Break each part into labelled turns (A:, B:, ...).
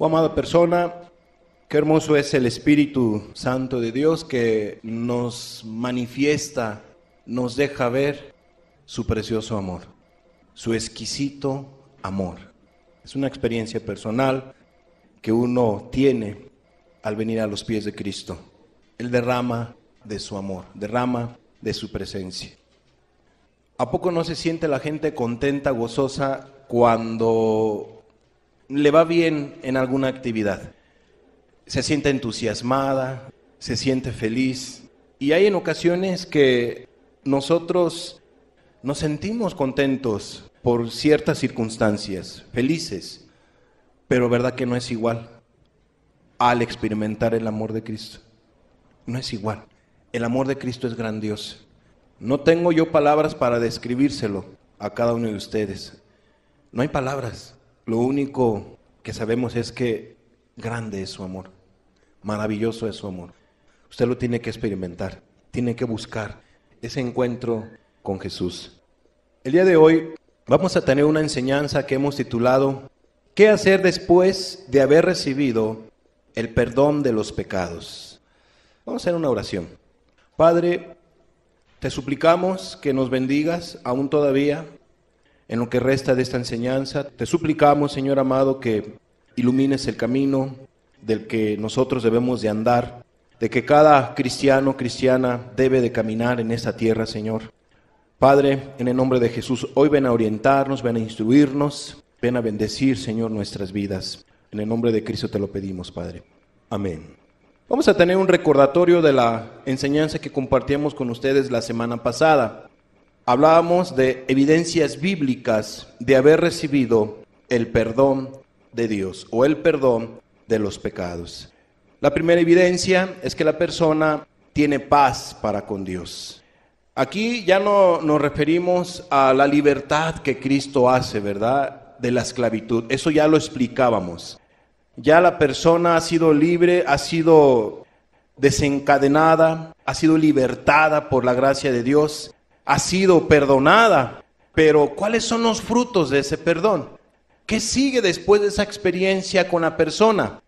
A: Oh, amada persona, qué hermoso es el Espíritu Santo de Dios que nos manifiesta, nos deja ver su precioso amor, su exquisito amor. Es una experiencia personal que uno tiene al venir a los pies de Cristo. Él derrama de su amor, derrama de su presencia. ¿A poco no se siente la gente contenta, gozosa, cuando le va bien en alguna actividad? Se siente entusiasmada, se siente feliz. Y hay en ocasiones que nosotros nos sentimos contentos por ciertas circunstancias, felices, pero verdad que no es igual al experimentar el amor de Cristo. No es igual. El amor de Cristo es grandioso. No tengo yo palabras para describírselo a cada uno de ustedes. No hay palabras. Lo único que sabemos es que grande es su amor. Maravilloso es su amor. Usted lo tiene que experimentar. Tiene que buscar ese encuentro con Jesús. El día de hoy vamos a tener una enseñanza que hemos titulado ¿Qué hacer después de haber recibido el perdón de los pecados? Vamos a hacer una oración. Padre, te suplicamos que nos bendigas aún todavía en lo que resta de esta enseñanza. Te suplicamos, Señor amado, que ilumines el camino del que nosotros debemos de andar, de que cada cristiano, cristiana debe de caminar en esta tierra, Señor. Padre, en el nombre de Jesús, hoy ven a orientarnos, ven a instruirnos, ven a bendecir, Señor, nuestras vidas. En el nombre de Cristo te lo pedimos, Padre. Amén. Vamos a tener un recordatorio de la enseñanza que compartíamos con ustedes la semana pasada. Hablábamos de evidencias bíblicas de haber recibido el perdón de Dios o el perdón de los pecados. La primera evidencia es que la persona tiene paz para con Dios. Aquí ya no nos referimos a la libertad que Cristo hace, ¿verdad? De la esclavitud. Eso ya lo explicábamos. Ya la persona ha sido libre, ha sido desencadenada, ha sido libertada por la gracia de Dios, ha sido perdonada. Pero ¿cuáles son los frutos de ese perdón? ¿Qué sigue después de esa experiencia con la persona?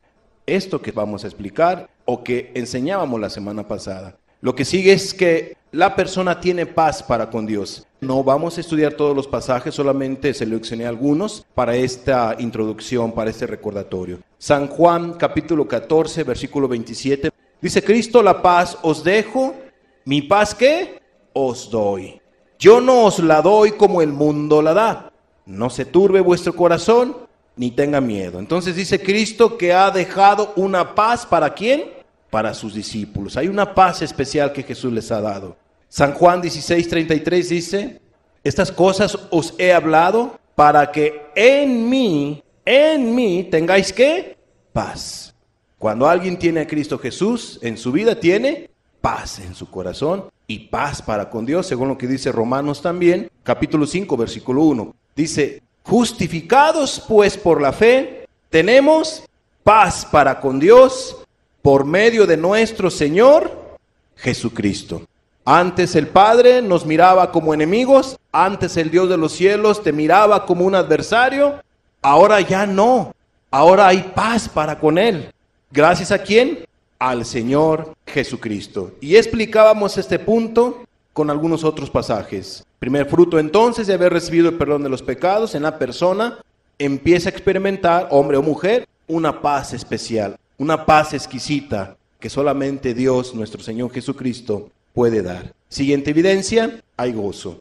A: Esto que vamos a explicar o que enseñábamos la semana pasada. Lo que sigue es que la persona tiene paz para con Dios. No vamos a estudiar todos los pasajes, solamente seleccioné algunos para esta introducción, para este recordatorio. San Juan, capítulo 14, versículo 27. Dice, Cristo, la paz os dejo, mi paz, ¿qué? Os doy. Yo no os la doy como el mundo la da. No se turbe vuestro corazón, ni tenga miedo. Entonces dice Cristo que ha dejado una paz, ¿para quién? Para sus discípulos. Hay una paz especial que Jesús les ha dado. San Juan 16:33 dice, estas cosas os he hablado para que en mí tengáis ¿qué? Paz. Cuando alguien tiene a Cristo Jesús en su vida, tiene paz en su corazón y paz para con Dios, según lo que dice Romanos también, capítulo 5, versículo 1. Dice, justificados pues por la fe, tenemos paz para con Dios por medio de nuestro Señor Jesucristo. Antes el Padre nos miraba como enemigos, antes el Dios de los cielos te miraba como un adversario, ahora ya no, ahora hay paz para con Él. ¿Gracias a quién? Al Señor Jesucristo. Y explicábamos este punto con algunos otros pasajes. Primer fruto entonces de haber recibido el perdón de los pecados, en la persona empieza a experimentar, hombre o mujer, una paz especial, una paz exquisita que solamente Dios, nuestro Señor Jesucristo, puede dar. Siguiente evidencia, hay gozo.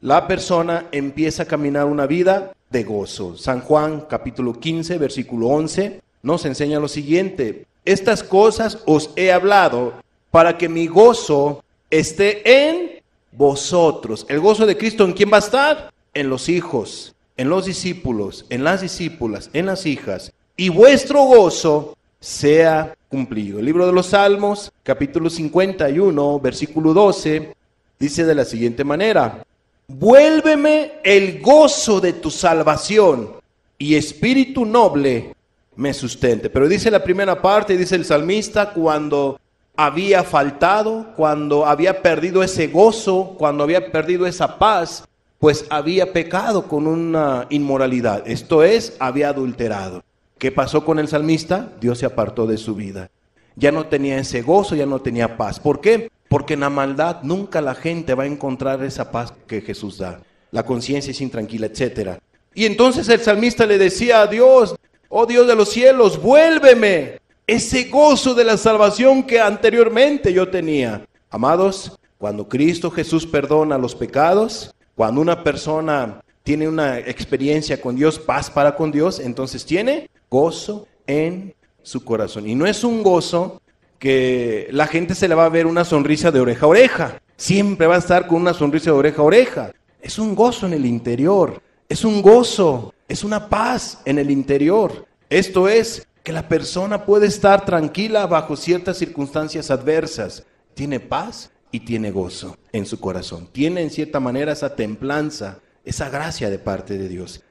A: La persona empieza a caminar una vida de gozo. San Juan capítulo 15, versículo 11, nos enseña lo siguiente. Estas cosas os he hablado para que mi gozo esté en vosotros. El gozo de Cristo, ¿en quién va a estar? En los hijos, en los discípulos, en las discípulas, en las hijas. Y vuestro gozo sea cumplido. El libro de los Salmos, capítulo 51, versículo 12, dice de la siguiente manera: vuélveme el gozo de tu salvación y espíritu noble me sustente. Pero dice la primera parte, dice el salmista, cuando había faltado, cuando había perdido ese gozo, cuando había perdido esa paz, pues había pecado con una inmoralidad, esto es, había adulterado. ¿Qué pasó con el salmista? Dios se apartó de su vida. Ya no tenía ese gozo, ya no tenía paz. ¿Por qué? Porque en la maldad nunca la gente va a encontrar esa paz que Jesús da. La conciencia es intranquila, etc. Y entonces el salmista le decía a Dios: oh Dios de los cielos, vuélveme ese gozo de la salvación que anteriormente yo tenía. Amados, cuando Cristo Jesús perdona los pecados, cuando una persona tiene una experiencia con Dios, paz para con Dios, entonces tiene gozo en su corazón. Y no es un gozo que la gente se le va a ver una sonrisa de oreja a oreja. Siempre va a estar con una sonrisa de oreja a oreja. Es un gozo en el interior. Es un gozo, es una paz en el interior. Esto es que la persona puede estar tranquila bajo ciertas circunstancias adversas. Tiene paz y tiene gozo en su corazón. Tiene en cierta manera esa templanza, esa gracia de parte de Dios.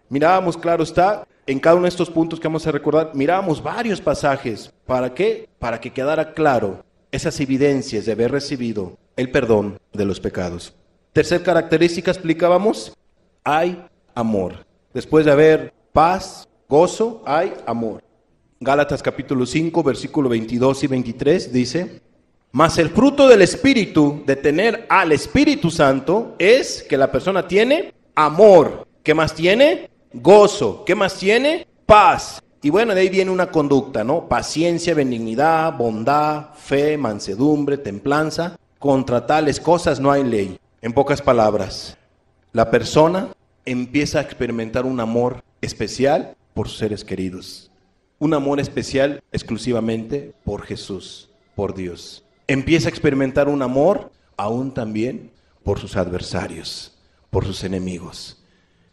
A: Mirábamos, claro está, en cada uno de estos puntos que vamos a recordar, mirábamos varios pasajes. ¿Para qué? Para que quedara claro esas evidencias de haber recibido el perdón de los pecados. Tercer característica, explicábamos, hay amor. Después de haber paz, gozo, hay amor. Gálatas capítulo 5, versículo 22 y 23 dice: mas el fruto del Espíritu, de tener al Espíritu Santo, es que la persona tiene amor. ¿Qué más tiene? Gozo. ¿Qué más tiene? Paz. Y bueno, de ahí viene una conducta, ¿no? Paciencia, benignidad, bondad, fe, mansedumbre, templanza. Contra tales cosas no hay ley. En pocas palabras, la persona empieza a experimentar un amor especial por sus seres queridos. Un amor especial exclusivamente por Jesús, por Dios. Empieza a experimentar un amor aún también por sus adversarios, por sus enemigos.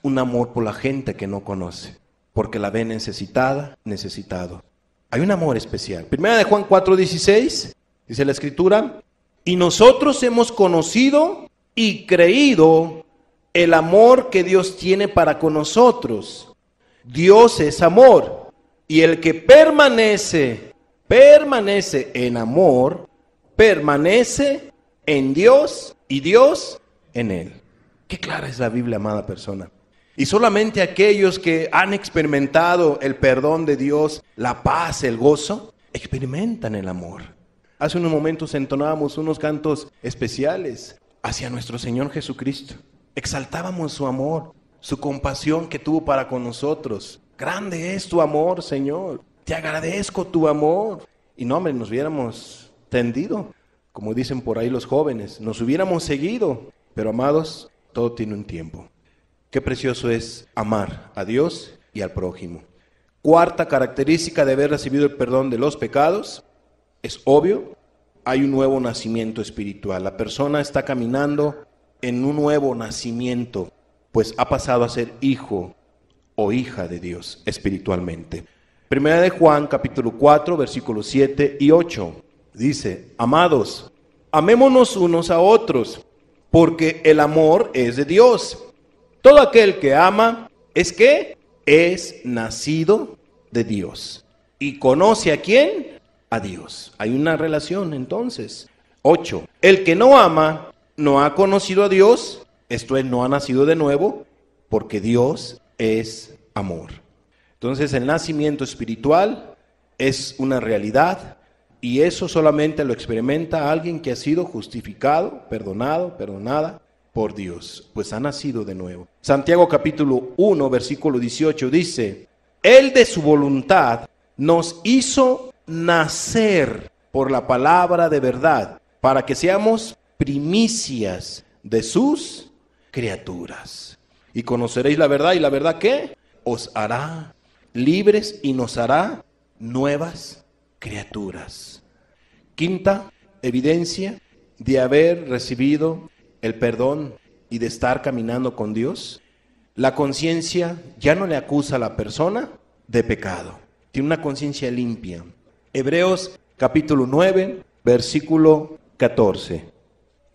A: Un amor por la gente que no conoce, porque la ve necesitada, necesitado. Hay un amor especial. Primera de Juan 4:16, dice la Escritura: y nosotros hemos conocido y creído el amor que Dios tiene para con nosotros. Dios es amor, y el que permanece en amor, permanece en Dios y Dios en él. Qué clara es la Biblia, amada persona. Y solamente aquellos que han experimentado el perdón de Dios, la paz, el gozo, experimentan el amor. Hace unos momentos entonábamos unos cantos especiales hacia nuestro Señor Jesucristo. Exaltábamos su amor, su compasión que tuvo para con nosotros. Grande es tu amor, Señor. Te agradezco tu amor. Y no, hombre, nos hubiéramos tendido, como dicen por ahí los jóvenes, nos hubiéramos seguido. Pero amados, todo tiene un tiempo. Qué precioso es amar a Dios y al prójimo. Cuarta característica de haber recibido el perdón de los pecados, es obvio, hay un nuevo nacimiento espiritual. La persona está caminando en un nuevo nacimiento, pues ha pasado a ser hijo o hija de Dios espiritualmente. Primera de Juan, capítulo 4, versículos 7 y 8, dice: amados, amémonos unos a otros, porque el amor es de Dios. Todo aquel que ama, ¿es qué? Es nacido de Dios. ¿Y conoce a quién? A Dios. Hay una relación entonces. 8. El que no ama, no ha conocido a Dios, esto es, no ha nacido de nuevo, porque Dios es amor. Entonces el nacimiento espiritual es una realidad, y eso solamente lo experimenta alguien que ha sido justificado, perdonado, perdonada por Dios, pues ha nacido de nuevo. Santiago capítulo 1, versículo 18 dice: Él de su voluntad nos hizo nacer por la palabra de verdad, para que seamos primicias de sus criaturas. Y conoceréis la verdad, ¿y la verdad qué? Os hará libres y nos hará nuevas criaturas. Quinta evidencia de haber recibido el perdón y de estar caminando con Dios: la conciencia ya no le acusa a la persona de pecado. Tiene una conciencia limpia. Hebreos capítulo 9, versículo 14.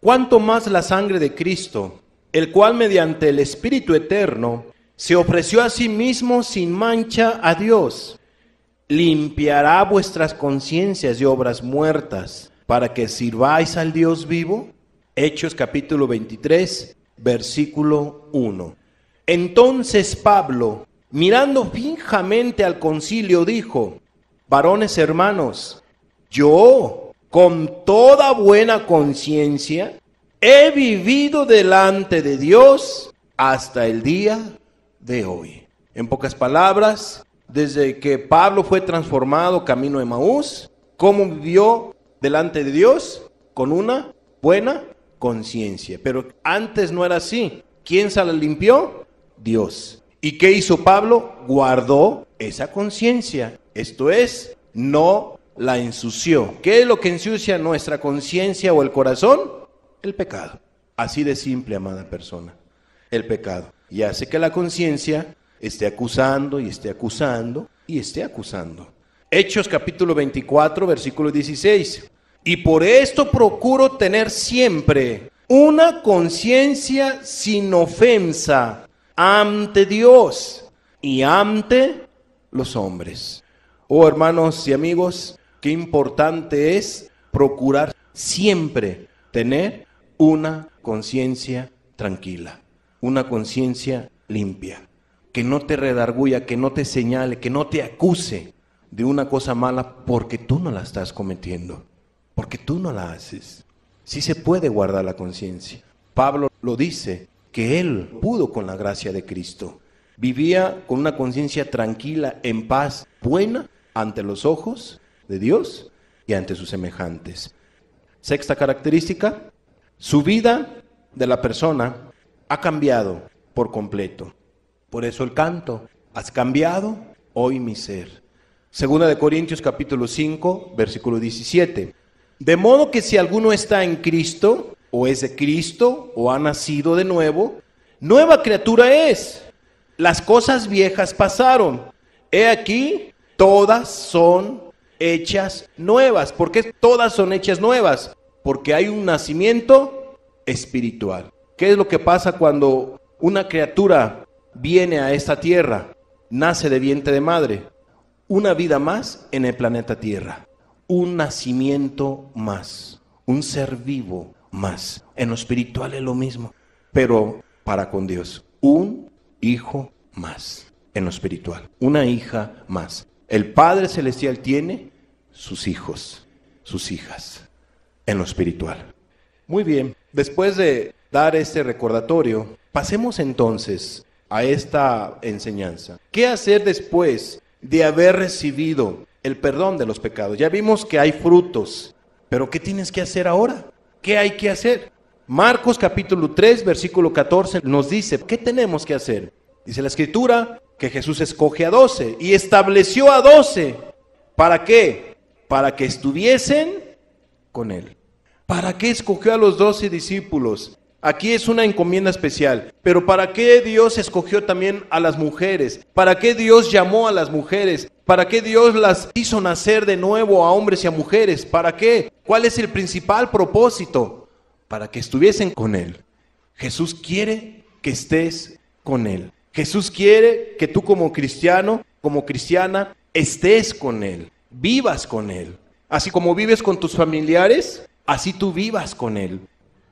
A: Cuánto más la sangre de Cristo, el cual mediante el Espíritu eterno se ofreció a sí mismo sin mancha a Dios, limpiará vuestras conciencias de obras muertas, para que sirváis al Dios vivo. Hechos capítulo 23, versículo 1. Entonces Pablo, mirando fijamente al concilio, dijo: varones hermanos, yo, con toda buena conciencia, he vivido delante de Dios hasta el día de hoy. En pocas palabras, desde que Pablo fue transformado camino de Emaús, ¿cómo vivió delante de Dios? Con una buena conciencia. Pero antes no era así. ¿Quién se la limpió? Dios. ¿Y qué hizo Pablo? Guardó esa conciencia. Esto es, no la ensució. ¿Qué es lo que ensucia nuestra conciencia o el corazón? El pecado. Así de simple, amada persona. El pecado. Y hace que la conciencia esté acusando y esté acusando y esté acusando. Hechos capítulo 24, versículo 16. Y por esto procuro tener siempre una conciencia sin ofensa ante Dios y ante los hombres. Oh, hermanos y amigos, qué importante es procurar siempre tener una conciencia tranquila, una conciencia limpia, que no te redarguya, que no te señale, que no te acuse de una cosa mala porque tú no la estás cometiendo, porque tú no la haces. Sí se puede guardar la conciencia. Pablo lo dice, que él pudo con la gracia de Cristo. Vivía con una conciencia tranquila, en paz, buena ante los ojos de Dios y ante sus semejantes. Sexta característica, su vida de la persona ha cambiado por completo. Por eso el canto, has cambiado hoy mi ser. Segunda de Corintios capítulo 5, versículo 17. De modo que si alguno está en Cristo, o es de Cristo, o ha nacido de nuevo, nueva criatura es. Las cosas viejas pasaron. He aquí, todas son hechas nuevas. ¿Por qué todas son hechas nuevas? Porque hay un nacimiento espiritual. ¿Qué es lo que pasa cuando una criatura viene a esta tierra? Nace de vientre de madre. Una vida más en el planeta Tierra. Un nacimiento más. Un ser vivo más. En lo espiritual es lo mismo, pero para con Dios. Un hijo más en lo espiritual. Una hija más. El Padre Celestial tiene sus hijos, sus hijas en lo espiritual. Muy bien, después de dar este recordatorio, pasemos entonces a esta enseñanza. ¿Qué hacer después de haber recibido el perdón de los pecados? Ya vimos que hay frutos, pero ¿qué tienes que hacer ahora? ¿Qué hay que hacer? Marcos capítulo 3, versículo 14 nos dice, ¿qué tenemos que hacer? Dice la Escritura que Jesús escoge a 12 y estableció a 12. ¿Para qué? Para que estuviesen con Él. ¿Para qué escogió a los 12 discípulos? Aquí es una encomienda especial. Pero ¿para qué Dios escogió también a las mujeres? ¿Para qué Dios llamó a las mujeres? ¿Para qué Dios las hizo nacer de nuevo a hombres y a mujeres? ¿Para qué? ¿Cuál es el principal propósito? Para que estuviesen con Él. Jesús quiere que estés con Él. Jesús quiere que tú como cristiano, como cristiana, estés con Él, vivas con Él. Así como vives con tus familiares, así tú vivas con Él,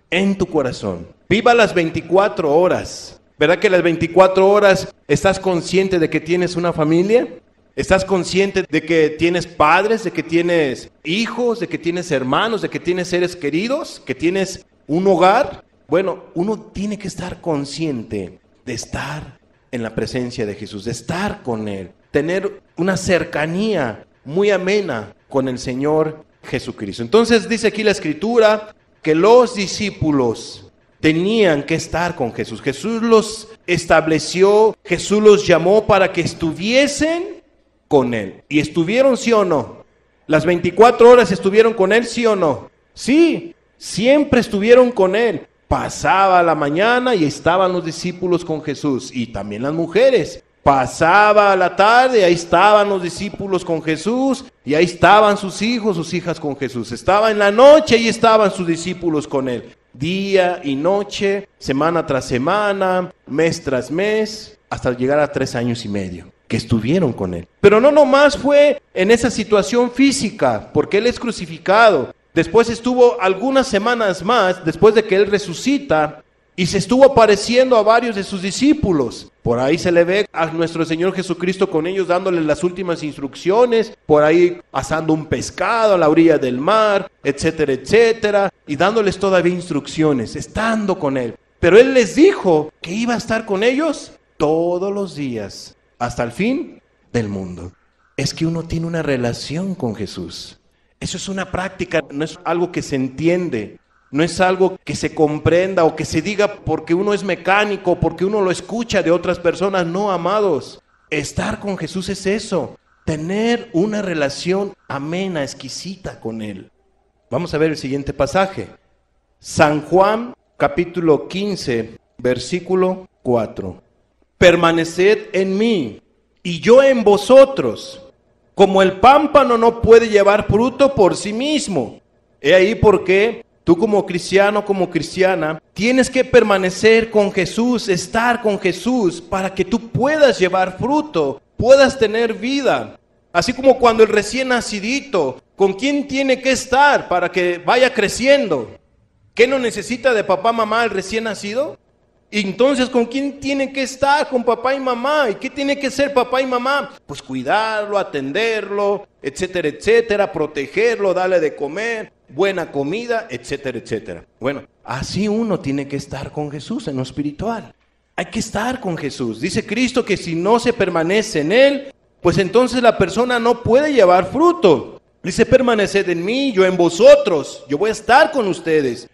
A: en tu corazón. Viva las 24 horas. ¿Verdad que las 24 horas estás consciente de que tienes una familia? ¿Estás consciente de que tienes padres, de que tienes hijos, de que tienes hermanos, de que tienes seres queridos, que tienes un hogar? Bueno, uno tiene que estar consciente de estar en la presencia de Jesús, de estar con Él, tener una cercanía muy amena con el Señor Jesucristo. Entonces dice aquí la Escritura que los discípulos tenían que estar con Jesús. Jesús los estableció, Jesús los llamó para que estuviesen con Él. ¿Y estuvieron, sí o no? ¿Las 24 horas estuvieron con Él, sí o no? Sí, siempre estuvieron con Él. Pasaba la mañana y estaban los discípulos con Jesús, y también las mujeres. Pasaba la tarde y ahí estaban los discípulos con Jesús, y ahí estaban sus hijos, sus hijas con Jesús. Estaba en la noche y estaban sus discípulos con Él. Día y noche, semana tras semana, mes tras mes, hasta llegar a 3 años y medio que estuvieron con Él. Pero no nomás fue en esa situación física, porque Él es crucificado. Después estuvo algunas semanas más, después de que Él resucita, y se estuvo apareciendo a varios de sus discípulos. Por ahí se le ve a nuestro Señor Jesucristo con ellos dándoles las últimas instrucciones, por ahí asando un pescado a la orilla del mar, etcétera, etcétera, y dándoles todavía instrucciones, estando con Él. Pero Él les dijo que iba a estar con ellos todos los días, hasta el fin del mundo. Es que uno tiene una relación con Jesús. Eso es una práctica, no es algo que se entiende. No es algo que se comprenda o que se diga porque uno es mecánico, porque uno lo escucha de otras personas. No, amados. Estar con Jesús es eso. Tener una relación amena, exquisita con Él. Vamos a ver el siguiente pasaje. San Juan, capítulo 15, versículo 4. Permaneced en mí y yo en vosotros. Como el pámpano no puede llevar fruto por sí mismo. He ahí por qué tú como cristiano, como cristiana, tienes que permanecer con Jesús, estar con Jesús, para que tú puedas llevar fruto, puedas tener vida. Así como cuando el recién nacidito, ¿con quién tiene que estar para que vaya creciendo? ¿Qué no necesita de papá, mamá el recién nacido? Y entonces, ¿con quién tiene que estar? Con papá y mamá. ¿Y qué tiene que ser papá y mamá? Pues cuidarlo, atenderlo, etcétera, etcétera, protegerlo, darle de comer, buena comida, etcétera, etcétera. Bueno, así uno tiene que estar con Jesús en lo espiritual. Hay que estar con Jesús. Dice Cristo que si no se permanece en Él, pues entonces la persona no puede llevar fruto. Dice, permaneced en mí, yo en vosotros. Yo voy a estar con ustedes.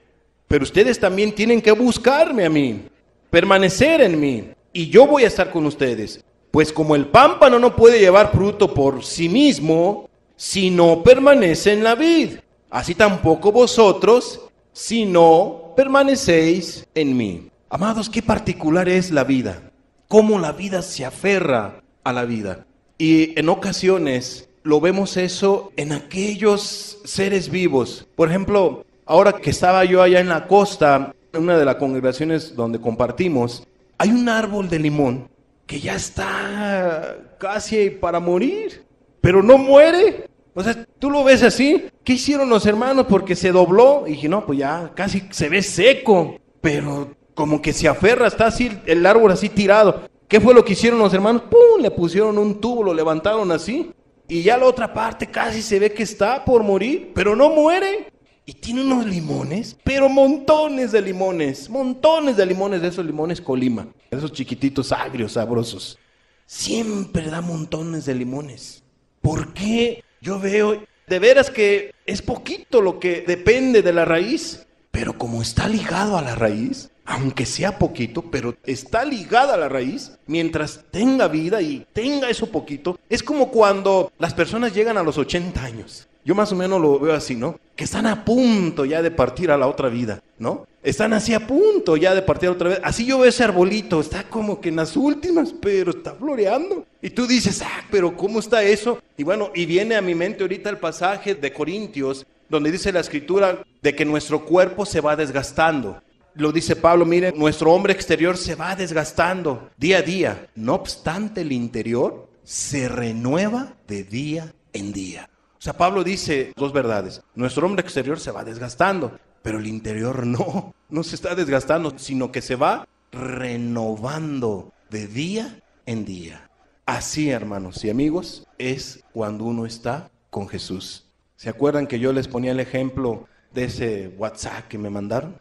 A: Pero ustedes también tienen que buscarme a mí. Permanecer en mí, y yo voy a estar con ustedes. Pues como el pámpano no puede llevar fruto por sí mismo, si no permanece en la vid, así tampoco vosotros, si no permanecéis en mí. Amados, qué particular es la vida, cómo la vida se aferra a la vida. Y en ocasiones lo vemos eso en aquellos seres vivos. Por ejemplo, ahora que estaba yo allá en la costa, en una de las congregaciones donde compartimos, hay un árbol de limón que ya está casi para morir, pero no muere. O sea, tú lo ves así. ¿Qué hicieron los hermanos? Porque se dobló. Y dije, no, pues ya casi se ve seco, pero como que se aferra, está así el árbol así tirado. ¿Qué fue lo que hicieron los hermanos? ¡Pum! Le pusieron un tubo, lo levantaron así. Y ya la otra parte casi se ve que está por morir, pero no muere. Y tiene unos limones, pero montones de limones de esos limones Colima, esos chiquititos agrios, sabrosos. Siempre da montones de limones. ¿Por qué? Yo veo, de veras que es poquito lo que depende de la raíz, pero como está ligado a la raíz, aunque sea poquito, pero está ligada a la raíz, mientras tenga vida y tenga eso poquito, es como cuando las personas llegan a los 80 años. Yo más o menos lo veo así, ¿no? Que están a punto ya de partir a la otra vida, ¿no? Están así a punto ya de partir a otra vida. Así yo veo ese arbolito, está como que en las últimas, pero está floreando. Y tú dices, pero ¿cómo está eso? Y bueno, y viene a mi mente ahorita el pasaje de Corintios, donde dice la escritura de que nuestro cuerpo se va desgastando. Lo dice Pablo, miren, nuestro hombre exterior se va desgastando día a día. No obstante, el interior se renueva de día en día. O sea, Pablo dice dos verdades. Nuestro hombre exterior se va desgastando, pero el interior no se está desgastando, sino que se va renovando de día en día. Así, hermanos y amigos, es cuando uno está con Jesús. ¿Se acuerdan que yo les ponía el ejemplo de ese WhatsApp que me mandaron?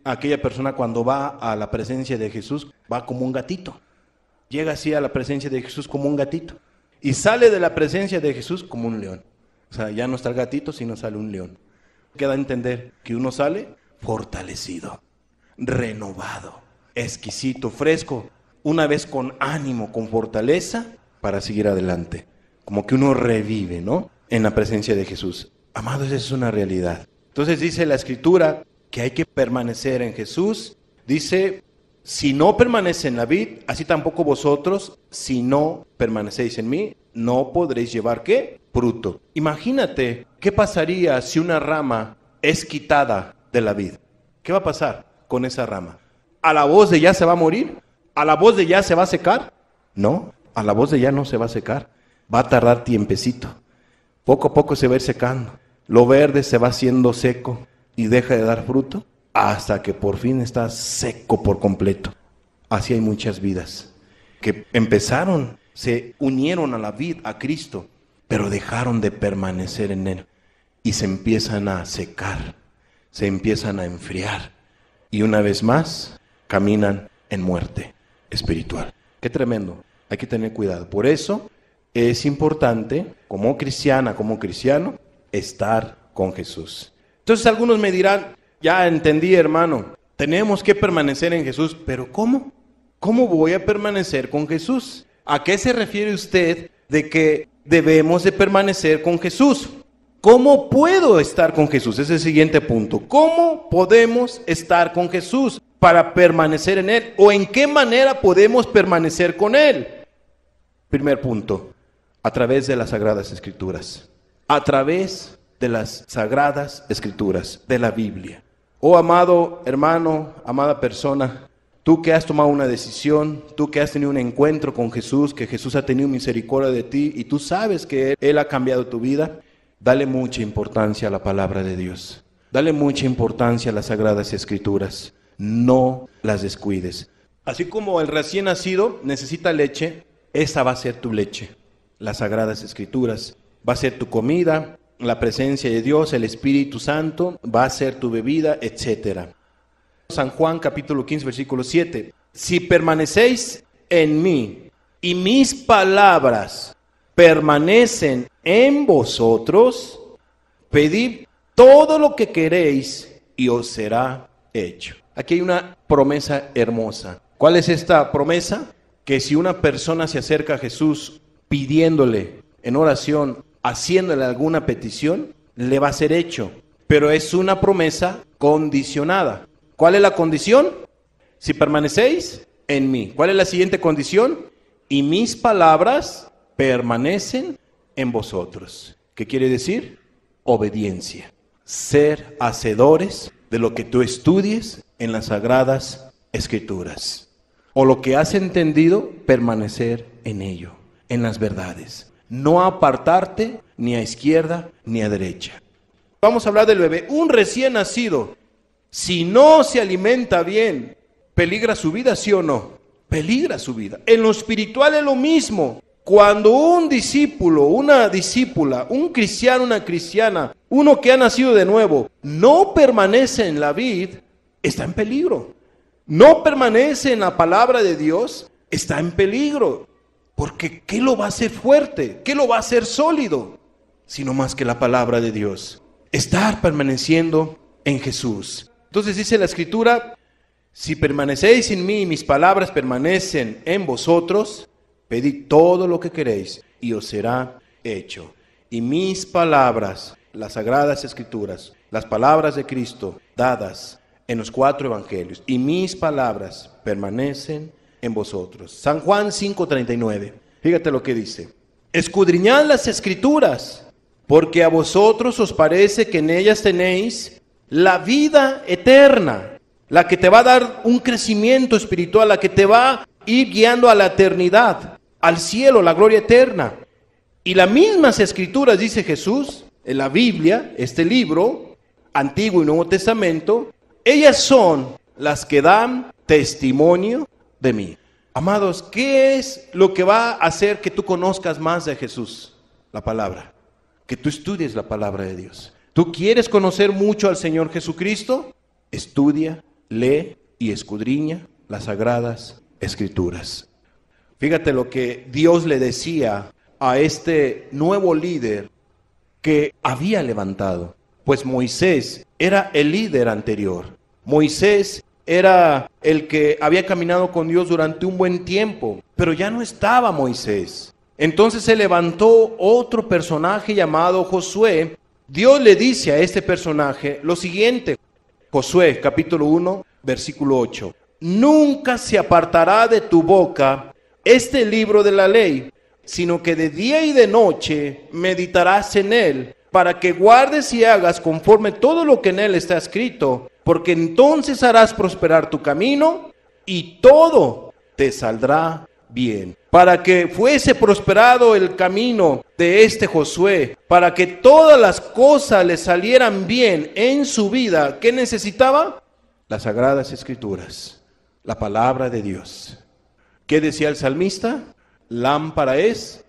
A: Aquella persona cuando va a la presencia de Jesús, va como un gatito. Llega así a la presencia de Jesús como un gatito. Y sale de la presencia de Jesús como un león. O sea, ya no está el gatito, sino sale un león. Queda a entender que uno sale fortalecido, renovado, exquisito, fresco, una vez con ánimo, con fortaleza, para seguir adelante. Como que uno revive, ¿no? En la presencia de Jesús. Amados, esa es una realidad. Entonces dice la Escritura que hay que permanecer en Jesús. Dice, si no permanece en la vid, así tampoco vosotros, si no permanecéis en mí, no podréis llevar, ¿qué? Fruto. Imagínate, ¿qué pasaría si una rama es quitada de la vid? ¿Qué va a pasar con esa rama? ¿A la voz de ya se va a morir? ¿A la voz de ya se va a secar? No, a la voz de ya no se va a secar. Va a tardar tiempecito. Poco a poco se va a ir secando. Lo verde se va haciendo seco y deja de dar fruto hasta que por fin está seco por completo. Así hay muchas vidas. que empezaron, se unieron a la vid, a Cristo, pero dejaron de permanecer en Él y se empiezan a secar, se empiezan a enfriar y una vez más caminan en muerte espiritual. Qué tremendo, hay que tener cuidado. Por eso es importante, como cristiana, como cristiano, estar con Jesús. Entonces algunos me dirán, ya entendí, hermano, tenemos que permanecer en Jesús, pero ¿cómo? ¿Cómo voy a permanecer con Jesús? ¿A qué se refiere usted de que debemos de permanecer con Jesús? ¿Cómo puedo estar con Jesús? Ese es el siguiente punto. ¿Cómo podemos estar con Jesús para permanecer en Él? ¿O en qué manera podemos permanecer con Él? Primer punto, a través de las Sagradas Escrituras. A través de las Sagradas Escrituras, de la Biblia. Oh amado hermano, amada persona, tú que has tomado una decisión, tú que has tenido un encuentro con Jesús, que Jesús ha tenido misericordia de ti y tú sabes que Él ha cambiado tu vida, dale mucha importancia a la palabra de Dios. Dale mucha importancia a las Sagradas Escrituras. No las descuides. Así como el recién nacido necesita leche, esa va a ser tu leche. Las Sagradas Escrituras. Va a ser tu comida, la presencia de Dios, el Espíritu Santo, va a ser tu bebida, etc. San Juan capítulo 15, versículo 7. Si permanecéis en mí y mis palabras permanecen en vosotros, pedid todo lo que queréis y os será hecho. Aquí hay una promesa hermosa. ¿Cuál es esta promesa? Que si una persona se acerca a Jesús pidiéndole en oración, haciéndole alguna petición, le va a ser hecho. Pero es una promesa condicionada. ¿Cuál es la condición? Si permanecéis en mí. ¿Cuál es la siguiente condición? Y mis palabras permanecen en vosotros. ¿Qué quiere decir? Obediencia. Ser hacedores de lo que tú estudies en las Sagradas Escrituras. O lo que has entendido, permanecer en ello, en las verdades. No apartarte ni a izquierda ni a derecha. Vamos a hablar del bebé. Un recién nacido, si no se alimenta bien, ¿peligra su vida, sí o no? Peligra su vida. En lo espiritual es lo mismo. Cuando un discípulo, una discípula, un cristiano, una cristiana, uno que ha nacido de nuevo, no permanece en la vid, está en peligro. No permanece en la palabra de Dios, está en peligro. Porque ¿qué lo va a hacer fuerte? ¿Qué lo va a hacer sólido? Sino más que la palabra de Dios. Estar permaneciendo en Jesús. Entonces dice la Escritura, si permanecéis en mí y mis palabras permanecen en vosotros, pedid todo lo que queréis y os será hecho. Y mis palabras, las Sagradas Escrituras, las palabras de Cristo dadas en los 4 evangelios, y mis palabras permanecen en vosotros. San Juan 5:39. Fíjate lo que dice. Escudriñad las Escrituras, porque a vosotros os parece que en ellas tenéis la vida eterna, la que te va a dar un crecimiento espiritual, la que te va a ir guiando a la eternidad, al cielo, la gloria eterna. Y las mismas Escrituras, dice Jesús, en la Biblia, este libro, Antiguo y Nuevo Testamento, ellas son las que dan testimonio de mí. Amados, ¿qué es lo que va a hacer que tú conozcas más de Jesús? La palabra. Que tú estudies la palabra de Dios. ¿Tú quieres conocer mucho al Señor Jesucristo? Estudia, lee y escudriña las Sagradas Escrituras. Fíjate lo que Dios le decía a este nuevo líder que había levantado. Pues Moisés era el líder anterior. Moisés era el que había caminado con Dios durante un buen tiempo, pero ya no estaba Moisés. Entonces se levantó otro personaje llamado Josué. Dios le dice a este personaje lo siguiente. Josué, capítulo 1, versículo 8. Nunca se apartará de tu boca este libro de la ley, sino que de día y de noche meditarás en él, para que guardes y hagas conforme todo lo que en él está escrito, porque entonces harás prosperar tu camino y todo te saldrá bien. Para que fuese prosperado el camino de este Josué, para que todas las cosas le salieran bien en su vida, ¿qué necesitaba? Las Sagradas Escrituras, la palabra de Dios. ¿Qué decía el salmista? Lámpara es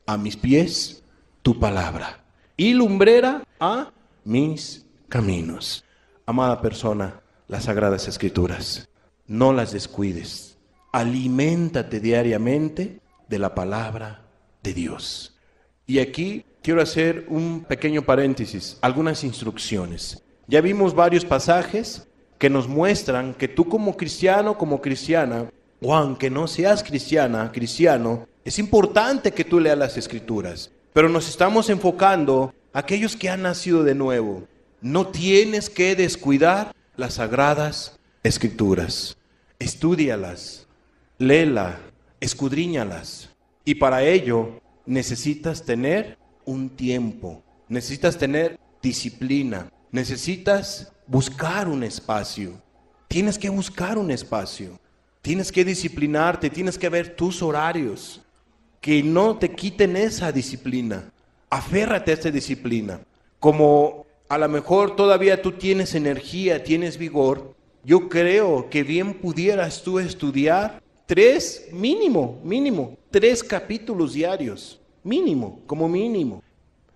A: a mis pies tu palabra y lumbrera a mis caminos. Amada persona, las Sagradas Escrituras, no las descuides. Aliméntate diariamente de la palabra de Dios. Y aquí quiero hacer un pequeño paréntesis, algunas instrucciones. Ya vimos varios pasajes que nos muestran que tú como cristiano, como cristiana, o aunque no seas cristiana, cristiano, es importante que tú leas las Escrituras. Pero nos estamos enfocando a aquellos que han nacido de nuevo. No tienes que descuidar las Sagradas Escrituras. Estúdialas, léela, escudriñalas. Y para ello necesitas tener un tiempo, necesitas tener disciplina, necesitas buscar un espacio. Tienes que buscar un espacio, tienes que disciplinarte, tienes que ver tus horarios, que no te quiten esa disciplina. Aférrate a esta disciplina. Como a lo mejor todavía tú tienes energía, tienes vigor, yo creo que bien pudieras tú estudiar 3 capítulos diarios, como mínimo.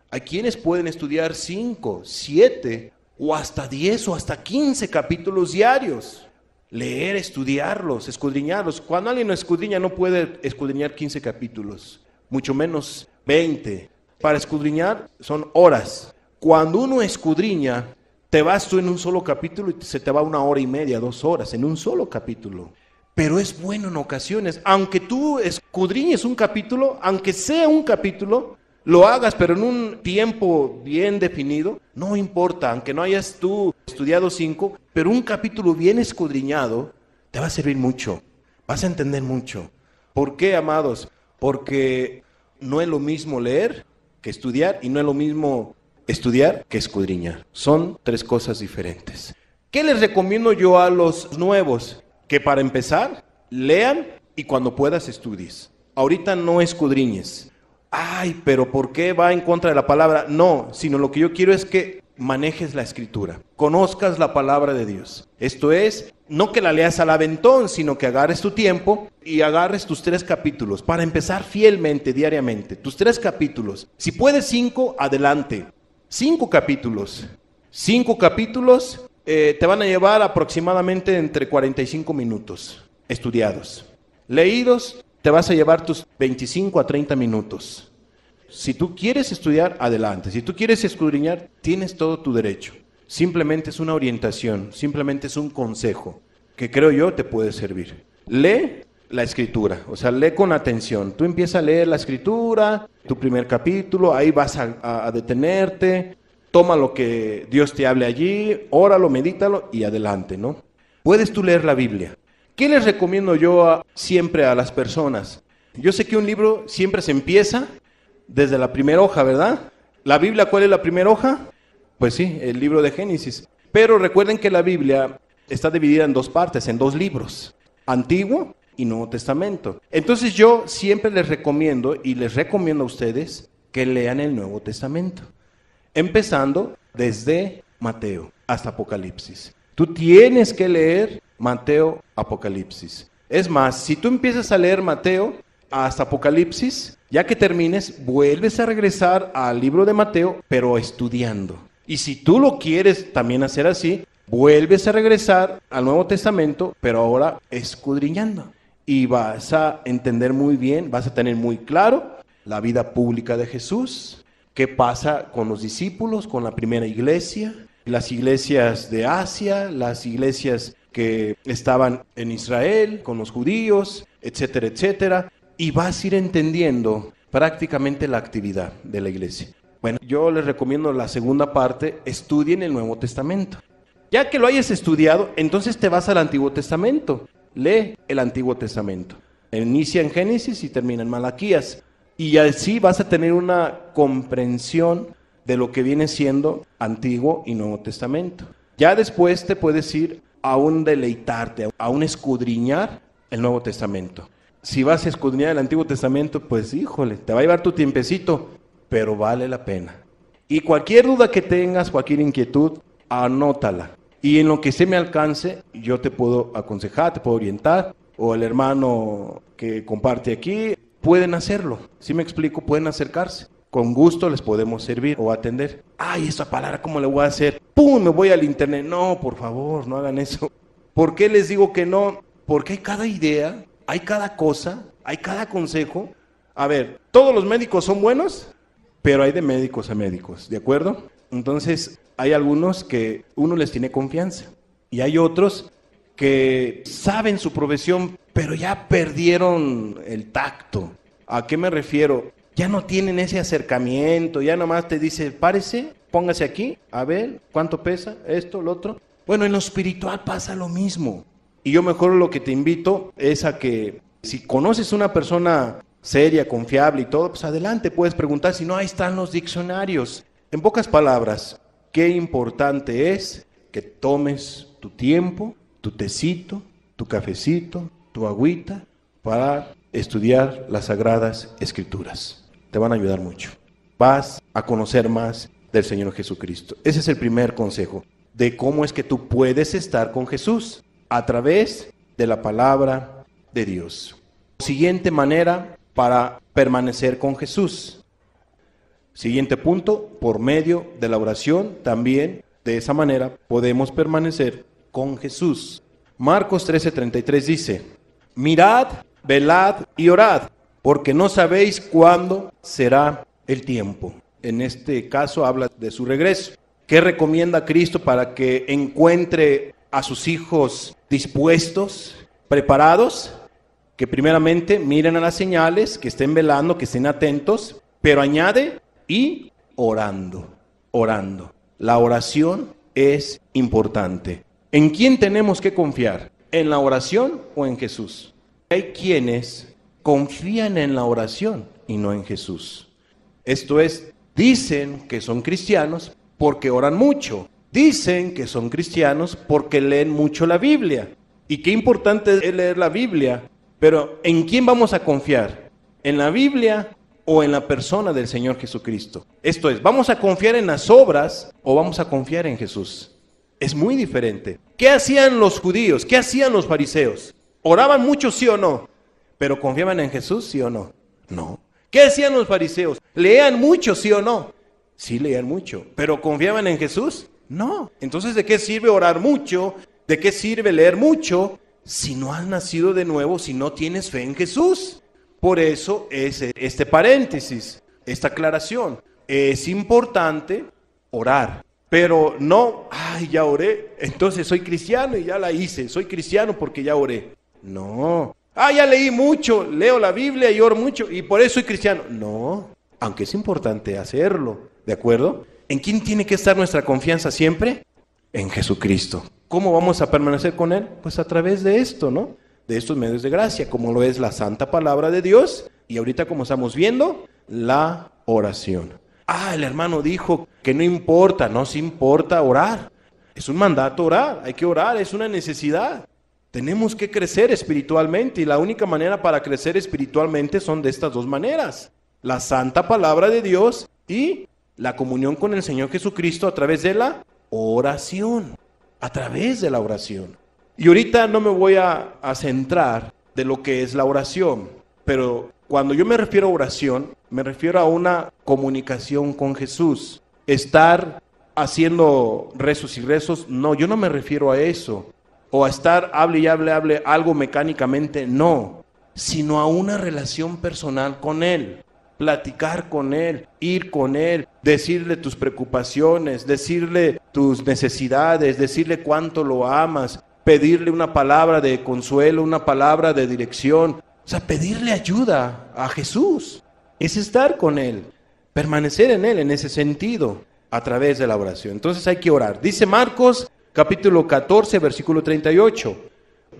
A: Hay quienes pueden estudiar 5, 7 o hasta 10 o hasta 15 capítulos diarios. Leer, estudiarlos, escudriñarlos. Cuando alguien no escudriña, no puede escudriñar 15 capítulos, mucho menos 20. Para escudriñar son horas. Cuando uno escudriña, te vas tú en un solo capítulo y se te va 1 hora y media, 2 horas en un solo capítulo. Pero es bueno en ocasiones, aunque tú escudriñes un capítulo, aunque sea un capítulo, lo hagas pero en un tiempo bien definido, no importa, aunque no hayas tú estudiado 5, pero un capítulo bien escudriñado te va a servir mucho, vas a entender mucho. ¿Por qué, amados? Porque no es lo mismo leer que estudiar y no es lo mismo estudiar que escudriñar. Son 3 cosas diferentes. ¿Qué les recomiendo yo a los nuevos? Que para empezar, lean y cuando puedas estudies. Ahorita no escudriñes. Ay, pero ¿por qué va en contra de la palabra? No, sino lo que yo quiero es que manejes la Escritura, conozcas la palabra de Dios. Esto es, no que la leas al aventón, sino que agarres tu tiempo y agarres tus 3 capítulos para empezar fielmente, diariamente. Tus 3 capítulos. Si puedes 5, adelante. 5 capítulos. 5 capítulos te van a llevar aproximadamente entre 45 minutos estudiados. Leídos, te vas a llevar tus 25 a 30 minutos. Si tú quieres estudiar, adelante. Si tú quieres escudriñar, tienes todo tu derecho. Simplemente es una orientación, simplemente es un consejo que creo yo te puede servir. Lee la Escritura, o sea, lee con atención. Tú empiezas a leer la Escritura, tu primer capítulo, ahí vas a detenerte. Toma lo que Dios te hable allí, óralo, medítalo y adelante, ¿no? Puedes tú leer la Biblia. ¿Qué les recomiendo yo siempre a las personas? Yo sé que un libro siempre se empieza desde la primera hoja, ¿verdad? ¿La Biblia cuál es la primera hoja? Pues sí, el libro de Génesis. Pero recuerden que la Biblia está dividida en 2 partes, en 2 libros, Antiguo y Nuevo Testamento. Entonces yo siempre les recomiendo y les recomiendo a ustedes que lean el Nuevo Testamento. Empezando desde Mateo hasta Apocalipsis. Tú tienes que leer Mateo, Apocalipsis. Es más, si tú empiezas a leer Mateo hasta Apocalipsis, ya que termines, vuelves a regresar al libro de Mateo, pero estudiando. Y si tú lo quieres también hacer así, vuelves a regresar al Nuevo Testamento, pero ahora escudriñando. Y vas a entender muy bien, vas a tener muy claro la vida pública de Jesús. ¿Qué pasa con los discípulos, con la primera iglesia, las iglesias de Asia, las iglesias que estaban en Israel, con los judíos, etcétera, etcétera? Y vas a ir entendiendo prácticamente la actividad de la iglesia. Bueno, yo les recomiendo la segunda parte, estudien el Nuevo Testamento. Ya que lo hayas estudiado, entonces te vas al Antiguo Testamento. Lee el Antiguo Testamento. Inicia en Génesis y termina en Malaquías. Y así vas a tener una comprensión de lo que viene siendo Antiguo y Nuevo Testamento. Ya después te puedes ir a un deleitarte, a un escudriñar el Nuevo Testamento. Si vas a escudriñar el Antiguo Testamento, pues híjole, te va a llevar tu tiempecito, pero vale la pena. Y cualquier duda que tengas, cualquier inquietud, anótala. Y en lo que se me alcance, yo te puedo aconsejar, te puedo orientar o el hermano que comparte aquí, pueden hacerlo. ¿Sí me explico? Pueden acercarse. Con gusto les podemos servir o atender. Ay, esa palabra, ¿cómo le voy a hacer? ¡Pum! Me voy al internet. No, por favor, no hagan eso. ¿Por qué les digo que no? Porque hay cada idea, hay cada cosa, hay cada consejo. A ver, todos los médicos son buenos, pero hay de médicos a médicos, ¿de acuerdo? Entonces, hay algunos que uno les tiene confianza y hay otros que saben su profesión, pero ya perdieron el tacto. ¿A qué me refiero? Ya no tienen ese acercamiento, ya nomás te dice, párese, póngase aquí, a ver, ¿cuánto pesa? Esto, lo otro. Bueno, en lo espiritual pasa lo mismo. Y yo mejor lo que te invito es a que si conoces una persona seria, confiable y todo, pues adelante, puedes preguntar, si no, ahí están los diccionarios. En pocas palabras, qué importante es que tomes tu tiempo, tu tecito, tu cafecito, tu agüita, para estudiar las Sagradas Escrituras. Te van a ayudar mucho. Vas a conocer más del Señor Jesucristo. Ese es el primer consejo, de cómo es que tú puedes estar con Jesús, a través de la palabra de Dios. Siguiente manera para permanecer con Jesús. Siguiente punto, por medio de la oración, también de esa manera podemos permanecer con Jesús. Marcos 13:33 dice, mirad, velad y orad, porque no sabéis cuándo será el tiempo. En este caso habla de su regreso. ¿Qué recomienda Cristo para que encuentre a sus hijos dispuestos, preparados? Que primeramente miren a las señales, que estén velando, que estén atentos, pero añade, y orando, orando. La oración es importante. ¿En quién tenemos que confiar? ¿En la oración o en Jesús? Hay quienes confían en la oración y no en Jesús. Esto es, dicen que son cristianos porque oran mucho. Dicen que son cristianos porque leen mucho la Biblia. Y qué importante es leer la Biblia. Pero ¿en quién vamos a confiar? ¿En la Biblia o en la persona del Señor Jesucristo? Esto es, ¿vamos a confiar en las obras o vamos a confiar en Jesús? Es muy diferente. ¿Qué hacían los judíos? ¿Qué hacían los fariseos? ¿Oraban mucho, sí o no? ¿Pero confiaban en Jesús, sí o no? No. ¿Qué hacían los fariseos? ¿Leían mucho, sí o no? Sí, leían mucho. ¿Pero confiaban en Jesús? No. Entonces, ¿de qué sirve orar mucho? ¿De qué sirve leer mucho si no has nacido de nuevo, si no tienes fe en Jesús? Por eso es este paréntesis, esta aclaración. Es importante orar, pero no, ay, ya oré, entonces soy cristiano y ya la hice, soy cristiano porque ya oré. No. Ya leí mucho, leo la Biblia y oro mucho y por eso soy cristiano. No, aunque es importante hacerlo, ¿de acuerdo? ¿En quién tiene que estar nuestra confianza siempre? En Jesucristo. ¿Cómo vamos a permanecer con Él? Pues a través de esto, ¿no? De estos medios de gracia, como lo es la santa palabra de Dios y ahorita como estamos viendo, la oración. El hermano dijo que no importa, no se importa orar. Es un mandato orar, hay que orar, es una necesidad. Tenemos que crecer espiritualmente y la única manera para crecer espiritualmente son de estas dos maneras. La santa palabra de Dios y la comunión con el Señor Jesucristo a través de la oración. A través de la oración. Y ahorita no me voy a centrar de lo que es la oración, pero cuando yo me refiero a oración, me refiero a una comunicación con Jesús. Estar haciendo rezos y rezos, no, yo no me refiero a eso. O a estar hable y hable algo mecánicamente, no. Sino a una relación personal con Él. Platicar con Él, ir con Él, decirle tus preocupaciones, decirle tus necesidades, decirle cuánto lo amas, pedirle una palabra de consuelo, una palabra de dirección. O sea, pedirle ayuda a Jesús. Es estar con Él, permanecer en Él en ese sentido, a través de la oración. Entonces hay que orar. Dice Marcos, capítulo 14, versículo 38.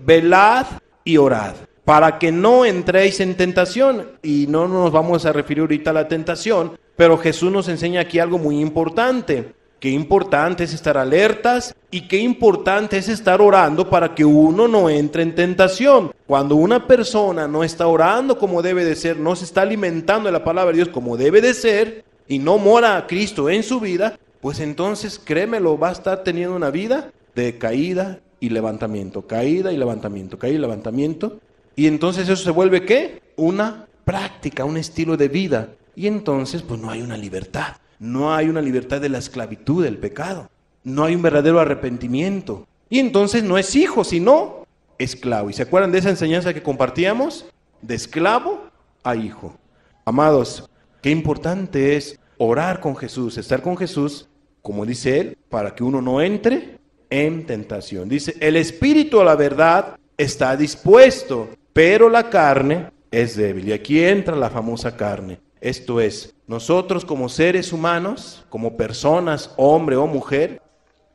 A: Velad y orad, para que no entréis en tentación. Y no nos vamos a referir ahorita a la tentación, pero Jesús nos enseña aquí algo muy importante. Qué importante es estar alertas y qué importante es estar orando para que uno no entre en tentación. Cuando una persona no está orando como debe de ser, no se está alimentando de la palabra de Dios como debe de ser y no mora a Cristo en su vida, pues entonces créemelo, va a estar teniendo una vida de caída y levantamiento, caída y levantamiento, caída y levantamiento. Y entonces eso se vuelve ¿qué? Una práctica, un estilo de vida. Y entonces pues no hay una libertad. No hay una libertad de la esclavitud, del pecado. No hay un verdadero arrepentimiento. Y entonces no es hijo, sino esclavo. ¿Y se acuerdan de esa enseñanza que compartíamos? De esclavo a hijo. Amados, qué importante es orar con Jesús, estar con Jesús, como dice él, para que uno no entre en tentación. Dice, el espíritu a la verdad está dispuesto, pero la carne es débil. Y aquí entra la famosa carne. Esto es, nosotros como seres humanos, como personas, hombre o mujer,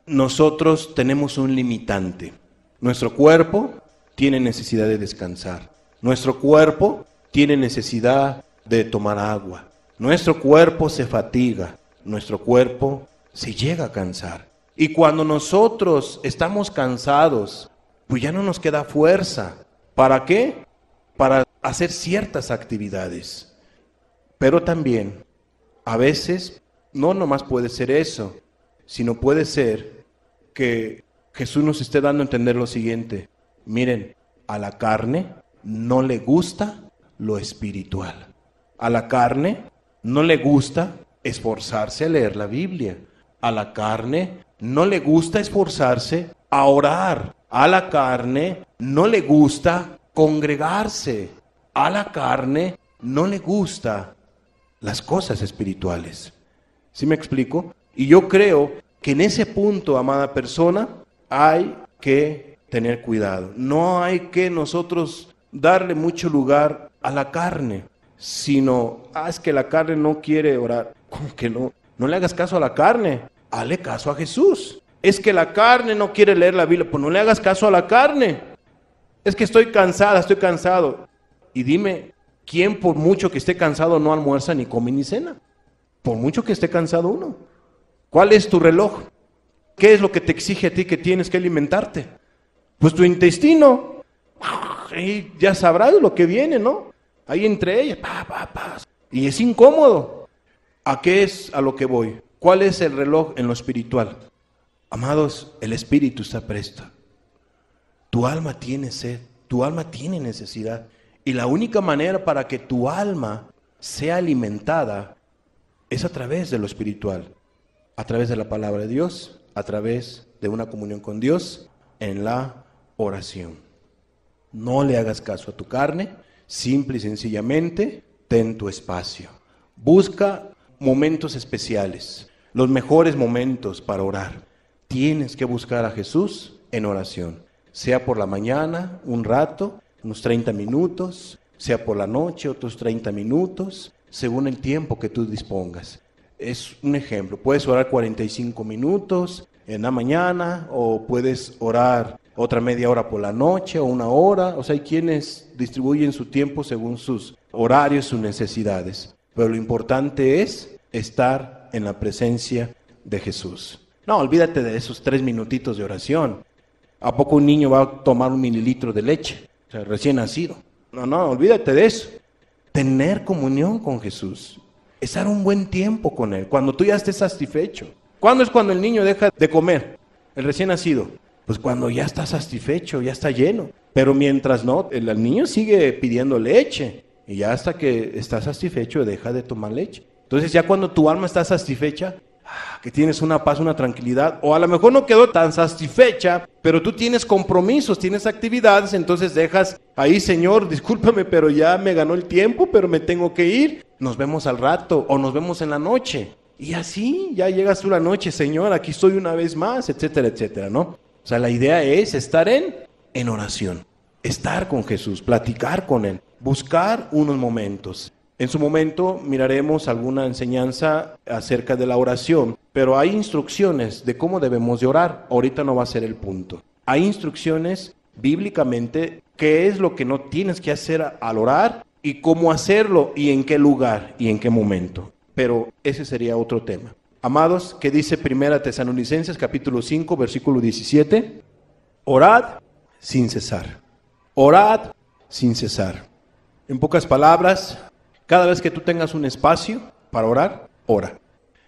A: nosotros tenemos un limitante. Nuestro cuerpo tiene necesidad de descansar. Nuestro cuerpo tiene necesidad de tomar agua. Nuestro cuerpo se fatiga. Nuestro cuerpo se llega a cansar. Y cuando nosotros estamos cansados, pues ya no nos queda fuerza. ¿Para qué? Para hacer ciertas actividades. Pero también, a veces, no nomás puede ser eso, sino puede ser que Jesús nos esté dando a entender lo siguiente. Miren, a la carne no le gusta lo espiritual. A la carne no le gusta esforzarse a leer la Biblia. A la carne no le gusta esforzarse a orar. A la carne no le gusta congregarse. A la carne no le gusta las cosas espirituales. ¿Sí me explico? Y yo creo que en ese punto, amada persona, hay que tener cuidado. No hay que nosotros darle mucho lugar a la carne, sino, es que la carne no quiere orar. ¿Cómo que no? No le hagas caso a la carne, hazle caso a Jesús. Es que la carne no quiere leer la Biblia, pues no le hagas caso a la carne. Es que estoy cansada, estoy cansado. Y dime, ¿quién por mucho que esté cansado no almuerza, ni come, ni cena? Por mucho que esté cansado uno. ¿Cuál es tu reloj? ¿Qué es lo que te exige a ti que tienes que alimentarte? Pues tu intestino. Y ya sabrás lo que viene, ¿no? Ahí entre ellas. Y es incómodo. ¿A qué es a lo que voy? ¿Cuál es el reloj en lo espiritual? Amados, el espíritu está presto. Tu alma tiene sed. Tu alma tiene necesidad. Y la única manera para que tu alma sea alimentada es a través de lo espiritual, a través de la palabra de Dios, a través de una comunión con Dios en la oración. No le hagas caso a tu carne, simple y sencillamente ten tu espacio. Busca momentos especiales, los mejores momentos para orar. Tienes que buscar a Jesús en oración, sea por la mañana, un rato, unos 30 minutos, sea por la noche, otros 30 minutos, según el tiempo que tú dispongas. Es un ejemplo, puedes orar 45 minutos en la mañana, o puedes orar otra media hora por la noche, o una hora. O sea, hay quienes distribuyen su tiempo según sus horarios, sus necesidades. Pero lo importante es estar en la presencia de Jesús. No, olvídate de esos 3 minutitos de oración. ¿A poco un niño va a tomar 1 mililitro de leche? O sea, recién nacido. No, olvídate de eso. Tener comunión con Jesús. Estar un buen tiempo con Él. Cuando tú ya estés satisfecho. ¿Cuándo es cuando el niño deja de comer? El recién nacido. Pues cuando ya está satisfecho, ya está lleno. Pero mientras no, el niño sigue pidiendo leche. Y ya hasta que está satisfecho deja de tomar leche. Entonces ya cuando tu alma está satisfecha, que tienes una paz, una tranquilidad, o a lo mejor no quedó tan satisfecha, pero tú tienes compromisos, tienes actividades, entonces dejas ahí, Señor, discúlpame, pero ya me ganó el tiempo, pero me tengo que ir, nos vemos al rato, o nos vemos en la noche, y así, ya llegas tú la noche, Señor, aquí estoy una vez más, etcétera, etcétera, ¿no? O sea, la idea es estar en oración, estar con Jesús, platicar con Él, buscar unos momentos. En su momento miraremos alguna enseñanza acerca de la oración, pero hay instrucciones de cómo debemos de orar. Ahorita no va a ser el punto. Hay instrucciones bíblicamente qué es lo que no tienes que hacer al orar y cómo hacerlo y en qué lugar y en qué momento. Pero ese sería otro tema. Amados, ¿qué dice 1 Tesalonicenses capítulo 5 versículo 17? Orad sin cesar. Orad sin cesar. En pocas palabras, cada vez que tú tengas un espacio para orar, ora.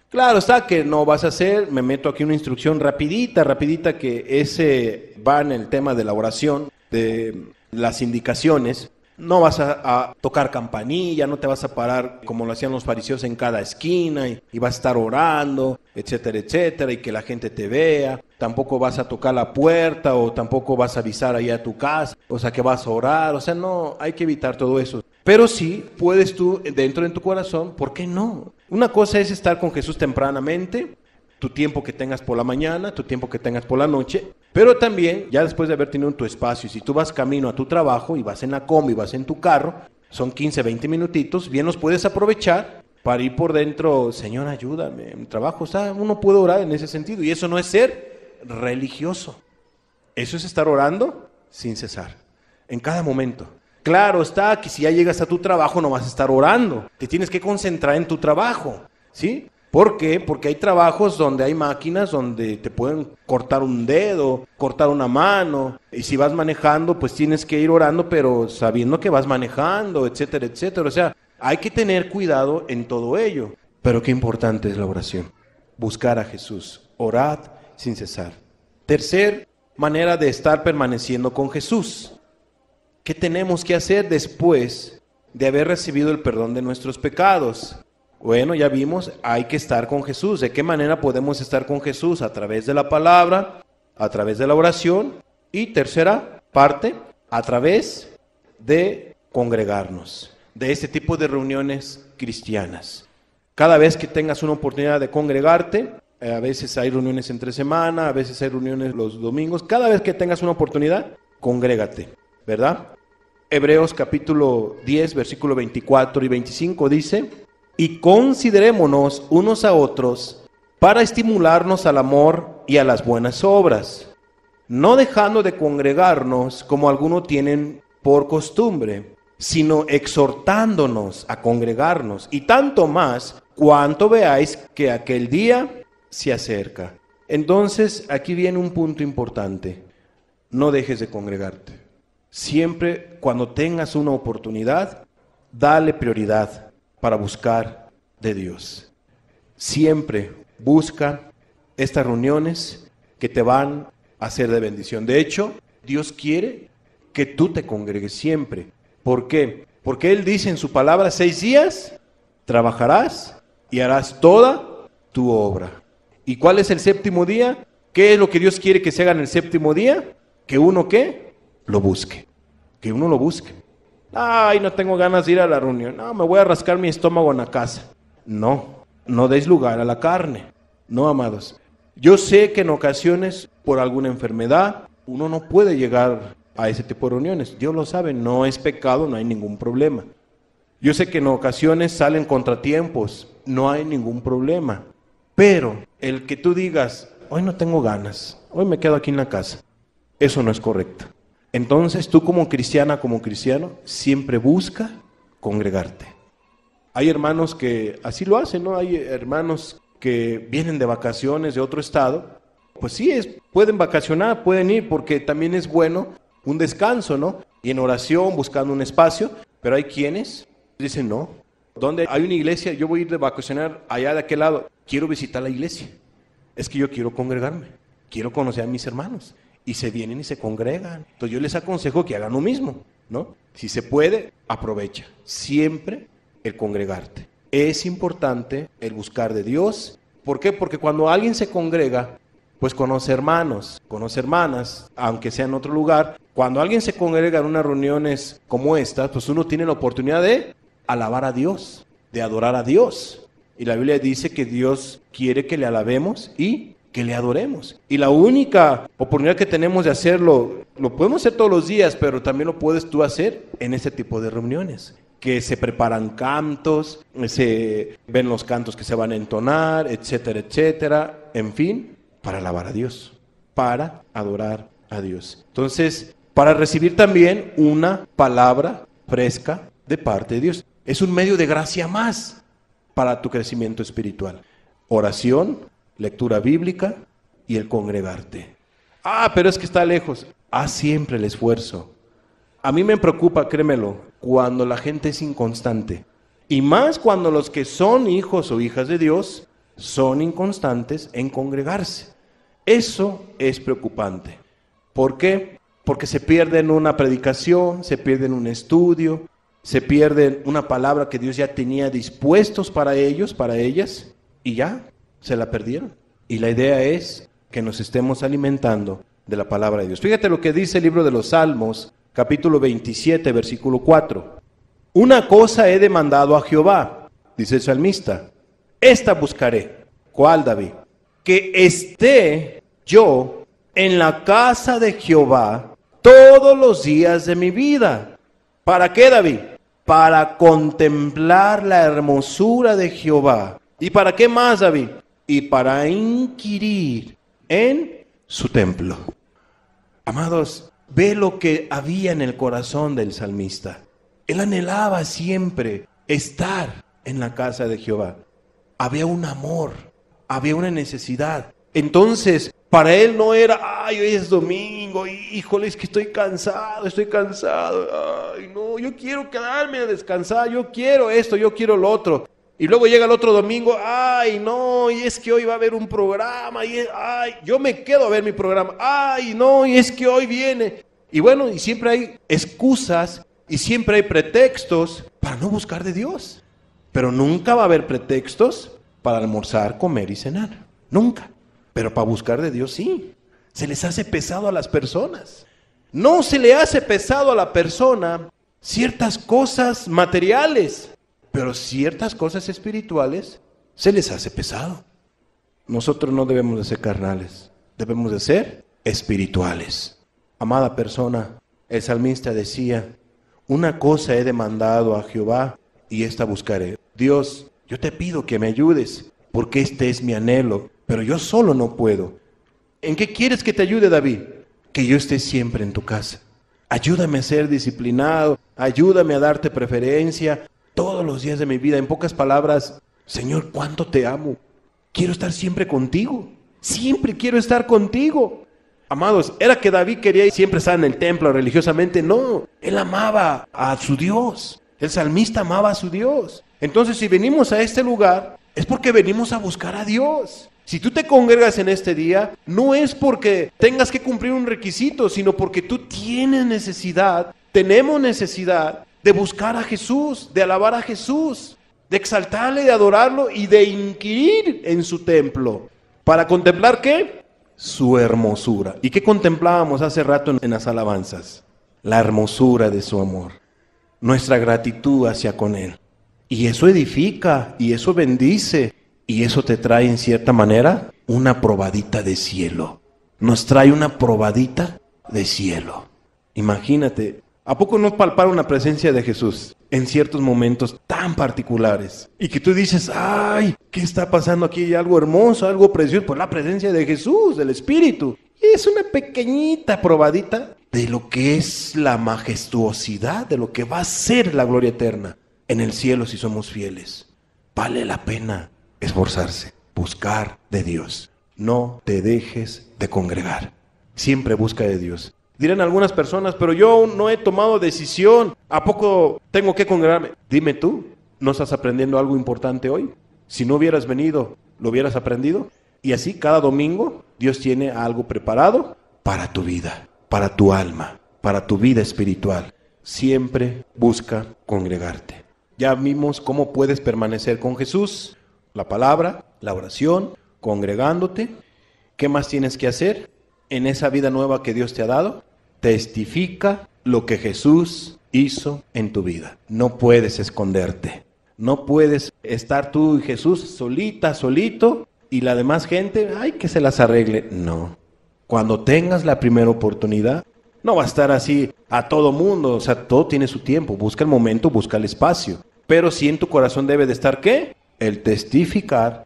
A: Claro está que no vas a hacer, me meto aquí una instrucción rapidita, que ese va en el tema de la oración, de las indicaciones. No vas a tocar campanilla, no te vas a parar como lo hacían los fariseos en cada esquina y vas a estar orando, etcétera, etcétera, y que la gente te vea. Tampoco vas a tocar la puerta o tampoco vas a avisar allá a tu casa, o sea que vas a orar, o sea, no, hay que evitar todo eso. Pero sí, puedes tú, dentro de tu corazón, ¿por qué no? Una cosa es estar con Jesús tempranamente, tu tiempo que tengas por la mañana, tu tiempo que tengas por la noche, pero también, ya después de haber tenido tu espacio, si tú vas camino a tu trabajo y vas en la combi, vas en tu carro, son 15, 20 minutitos, bien los puedes aprovechar para ir por dentro, Señor, ayúdame, mi trabajo, o sea, uno puede orar en ese sentido, y eso no es ser religioso, eso es estar orando sin cesar, en cada momento. Claro está que si ya llegas a tu trabajo no vas a estar orando, te tienes que concentrar en tu trabajo, ¿sí? ¿Por qué? Porque hay trabajos donde hay máquinas donde te pueden cortar un dedo, cortar una mano, y si vas manejando, pues tienes que ir orando, pero sabiendo que vas manejando, etcétera, etcétera. O sea, hay que tener cuidado en todo ello. Pero qué importante es la oración. Buscar a Jesús. Orad sin cesar. Tercer manera de estar permaneciendo con Jesús. ¿Qué tenemos que hacer después de haber recibido el perdón de nuestros pecados? Bueno, ya vimos, hay que estar con Jesús. ¿De qué manera podemos estar con Jesús? A través de la palabra, a través de la oración y tercera parte, a través de congregarnos, de este tipo de reuniones cristianas. Cada vez que tengas una oportunidad de congregarte, a veces hay reuniones entre semana, a veces hay reuniones los domingos, cada vez que tengas una oportunidad, congrégate, ¿verdad? Hebreos capítulo 10, versículo 24 y 25 dice: y considerémonos unos a otros para estimularnos al amor y a las buenas obras, no dejando de congregarnos como algunos tienen por costumbre, sino exhortándonos a congregarnos, y tanto más cuanto veáis que aquel día se acerca. Entonces, aquí viene un punto importante: no dejes de congregarte. Siempre cuando tengas una oportunidad, dale prioridad para buscar de Dios. Siempre busca estas reuniones que te van a ser de bendición. De hecho, Dios quiere que tú te congregues siempre. ¿Por qué? Porque Él dice en su palabra: 6 días trabajarás y harás toda tu obra. ¿Y cuál es el séptimo día? ¿Qué es lo que Dios quiere que se haga en el séptimo día? Que uno, ¿qué? Lo busque. Que uno lo busque. Ay, no tengo ganas de ir a la reunión. No, me voy a rascar mi estómago en la casa. No, no deis lugar a la carne. No, amados. Yo sé que en ocasiones, por alguna enfermedad, uno no puede llegar a ese tipo de reuniones. Dios lo sabe, no es pecado, no hay ningún problema. Yo sé que en ocasiones salen contratiempos, no hay ningún problema. Pero el que tú digas: hoy no tengo ganas, hoy me quedo aquí en la casa, eso no es correcto. Entonces tú como cristiana, como cristiano, siempre busca congregarte. Hay hermanos que así lo hacen, ¿no? Hay hermanos que vienen de vacaciones de otro estado. Pues sí, pueden vacacionar, pueden ir, porque también es bueno un descanso, ¿no? Y en oración, buscando un espacio. Pero hay quienes dicen: no, ¿dónde hay una iglesia? Yo voy a ir de vacacionar allá de aquel lado. Quiero visitar la iglesia. Es que yo quiero congregarme, quiero conocer a mis hermanos. Y se vienen y se congregan. Entonces yo les aconsejo que hagan lo mismo, ¿no? Si se puede, aprovecha. Siempre el congregarte. Es importante el buscar de Dios. ¿Por qué? Porque cuando alguien se congrega, pues conoce hermanos, conoce hermanas, aunque sea en otro lugar. Cuando alguien se congrega en unas reuniones como esta, pues uno tiene la oportunidad de alabar a Dios, de adorar a Dios. Y la Biblia dice que Dios quiere que le alabemos y que le adoremos. Y la única oportunidad que tenemos de hacerlo, lo podemos hacer todos los días, pero también lo puedes tú hacer en este tipo de reuniones, que se preparan cantos, se ven los cantos que se van a entonar, etcétera, etcétera, en fin, para alabar a Dios, para adorar a Dios. Entonces, para recibir también una palabra fresca de parte de Dios. Es un medio de gracia más para tu crecimiento espiritual. Oración, lectura bíblica y el congregarte. Pero es que está lejos. Haz siempre el esfuerzo. A mí me preocupa, créemelo, cuando la gente es inconstante. Y más cuando los que son hijos o hijas de Dios son inconstantes en congregarse. Eso es preocupante. ¿Por qué? porque se pierden una predicación, se pierden un estudio, se pierden una palabra que Dios ya tenía dispuestos para ellos, para ellas, y ya se la perdieron. Y la idea es que nos estemos alimentando de la palabra de Dios. Fíjate lo que dice el libro de los Salmos, capítulo 27, versículo 4. Una cosa he demandado a Jehová, dice el salmista, esta buscaré. ¿Cuál, David? Que esté yo en la casa de Jehová todos los días de mi vida. ¿Para qué, David? Para contemplar la hermosura de Jehová. ¿Y para qué más, David? Y para inquirir en su templo. Amados, ve lo que había en el corazón del salmista. Él anhelaba siempre estar en la casa de Jehová. Había un amor, había una necesidad. Entonces, para él no era, ay, hoy es domingo, híjole, es que estoy cansado, ay, no, yo quiero quedarme a descansar, yo quiero esto, yo quiero lo otro. Y luego llega el otro domingo, ay, no, y es que hoy va a haber un programa, ay, yo me quedo a ver mi programa, ay, no, y es que hoy viene. Y bueno, y siempre hay excusas y siempre hay pretextos para no buscar de Dios. Pero nunca va a haber pretextos para almorzar, comer y cenar. Nunca. Pero para buscar de Dios sí. Se les hace pesado a las personas. No se le hace pesado a la persona ciertas cosas materiales, pero ciertas cosas espirituales se les hace pesado. Nosotros no debemos de ser carnales, debemos de ser espirituales. Amada persona, el salmista decía, una cosa he demandado a Jehová y esta buscaré. Dios, yo te pido que me ayudes, porque este es mi anhelo, pero yo solo no puedo. ¿En qué quieres que te ayude, David? Que yo esté siempre en tu casa. Ayúdame a ser disciplinado, ayúdame a darte preferencia todos los días de mi vida. En pocas palabras, Señor, cuánto te amo. Quiero estar siempre contigo. Siempre quiero estar contigo. Amados, ¿era que David quería siempre estar en el templo religiosamente? No, él amaba a su Dios. El salmista amaba a su Dios. Entonces, si venimos a este lugar, es porque venimos a buscar a Dios. Si tú te congregas en este día, no es porque tengas que cumplir un requisito, sino porque tú tienes necesidad, tenemos necesidad de buscar a Jesús, de alabar a Jesús, de exaltarle, de adorarlo y de inquirir en su templo. ¿Para contemplar qué? Su hermosura. ¿Y qué contemplábamos hace rato en las alabanzas? La hermosura de su amor, nuestra gratitud hacia con Él. Y eso edifica, y eso bendice, y eso te trae en cierta manera una probadita de cielo. Nos trae una probadita de cielo. Imagínate, ¿a poco no palparon la presencia de Jesús en ciertos momentos tan particulares? Y que tú dices, ay, ¿qué está pasando aquí? Hay algo hermoso, algo precioso, por la presencia de Jesús, del Espíritu. Y es una pequeñita probadita de lo que es la majestuosidad, de lo que va a ser la gloria eterna en el cielo si somos fieles. Vale la pena esforzarse, buscar de Dios. No te dejes de congregar. Siempre busca de Dios. Dirán algunas personas, pero yo no he tomado decisión. ¿A poco tengo que congregarme? Dime tú, ¿no estás aprendiendo algo importante hoy? Si no hubieras venido, ¿lo hubieras aprendido? Y así cada domingo Dios tiene algo preparado para tu vida, para tu alma, para tu vida espiritual. Siempre busca congregarte. Ya vimos cómo puedes permanecer con Jesús. La palabra, la oración, congregándote. ¿Qué más tienes que hacer en esa vida nueva que Dios te ha dado? Testifica lo que Jesús hizo en tu vida. No puedes esconderte. No puedes estar tú y Jesús solito, y la demás gente, ay, que se las arregle. No. Cuando tengas la primera oportunidad, no va a estar así a todo mundo. O sea, todo tiene su tiempo. Busca el momento, busca el espacio. Pero sí en tu corazón debe de estar, ¿qué? El testificar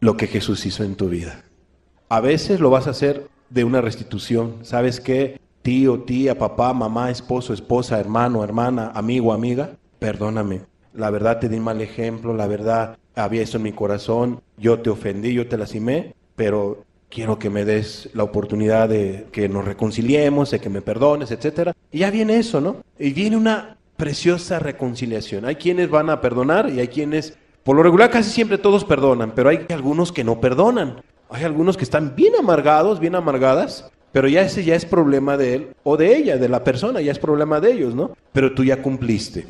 A: lo que Jesús hizo en tu vida. A veces lo vas a hacer de una restitución. ¿Sabes qué? Tío, tía, papá, mamá, esposo, esposa, hermano, hermana, amigo, amiga, perdóname. La verdad te di mal ejemplo, la verdad había eso en mi corazón. Yo te ofendí, yo te lastimé, pero quiero que me des la oportunidad de que nos reconciliemos, de que me perdones, etcétera. Y ya viene eso, ¿no? Y viene una preciosa reconciliación. Hay quienes van a perdonar y hay quienes, por lo regular casi siempre todos perdonan, pero hay algunos que no perdonan. Hay algunos que están bien amargados, bien amargadas, Pero ya ese ya es problema de él o de ella, de la persona, ya es problema de ellos, ¿no? Pero tú ya cumpliste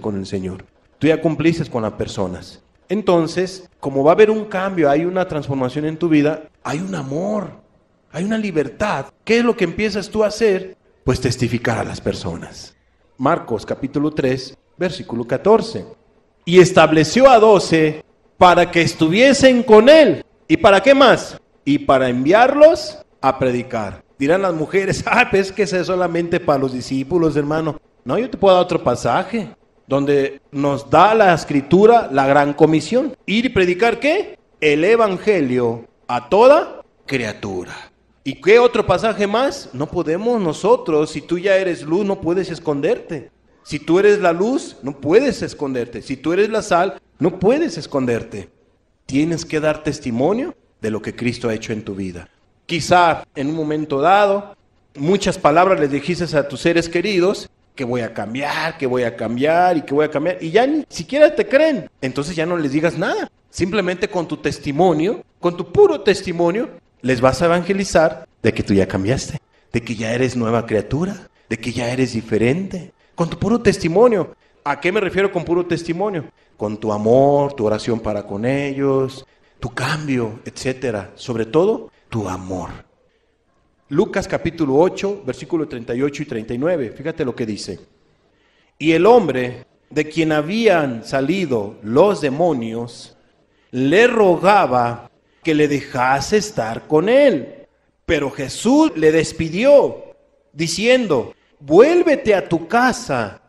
A: con el Señor, tú ya cumpliste con las personas. Entonces, como va a haber un cambio, hay una transformación en tu vida, hay un amor, hay una libertad. ¿Qué es lo que empiezas tú a hacer? Pues testificar a las personas. Marcos capítulo 3, versículo 14. Y estableció a 12 para que estuviesen con él. ¿Y para qué más? Y para enviarlos a predicar. Dirán las mujeres, pues es que eso es solamente para los discípulos, hermano. No, yo te puedo dar otro pasaje donde nos da la escritura la gran comisión. Ir y predicar, ¿qué? El evangelio a toda criatura. ¿Y qué otro pasaje más? No podemos nosotros, si tú ya eres luz, no puedes esconderte. Si tú eres la luz, no puedes esconderte. Si tú eres la sal, no puedes esconderte. Tienes que dar testimonio de lo que Cristo ha hecho en tu vida. Quizá en un momento dado, muchas palabras les dijiste a tus seres queridos, que voy a cambiar, y ya ni siquiera te creen. Entonces ya no les digas nada. Simplemente con tu testimonio, con tu puro testimonio, les vas a evangelizar de que tú ya cambiaste, de que ya eres nueva criatura, de que ya eres diferente. Con tu puro testimonio. ¿A qué me refiero con puro testimonio? Con tu amor, tu oración para con ellos, tu cambio, etcétera. Sobre todo, tu amor. Lucas capítulo 8, versículo 38 y 39. Fíjate lo que dice. Y el hombre de quien habían salido los demonios le rogaba que le dejase estar con él. Pero Jesús le despidió, diciendo, vuélvete a tu casa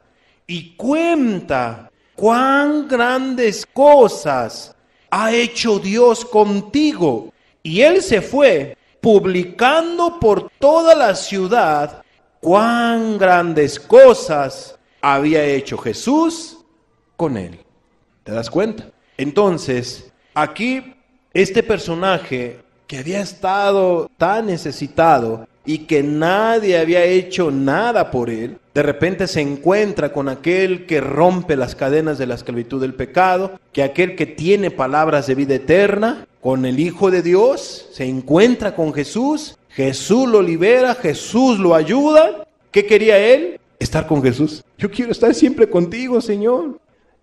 A: y cuenta cuán grandes cosas ha hecho Dios contigo. Y él se fue, publicando por toda la ciudad cuán grandes cosas había hecho Jesús con él. ¿Te das cuenta? Entonces, aquí este personaje que había estado tan necesitado y que nadie había hecho nada por él, de repente se encuentra con aquel que rompe las cadenas de la esclavitud del pecado, que aquel que tiene palabras de vida eterna, con el Hijo de Dios, se encuentra con Jesús, Jesús lo libera, Jesús lo ayuda. ¿Qué quería él? Estar con Jesús. Yo quiero estar siempre contigo, Señor.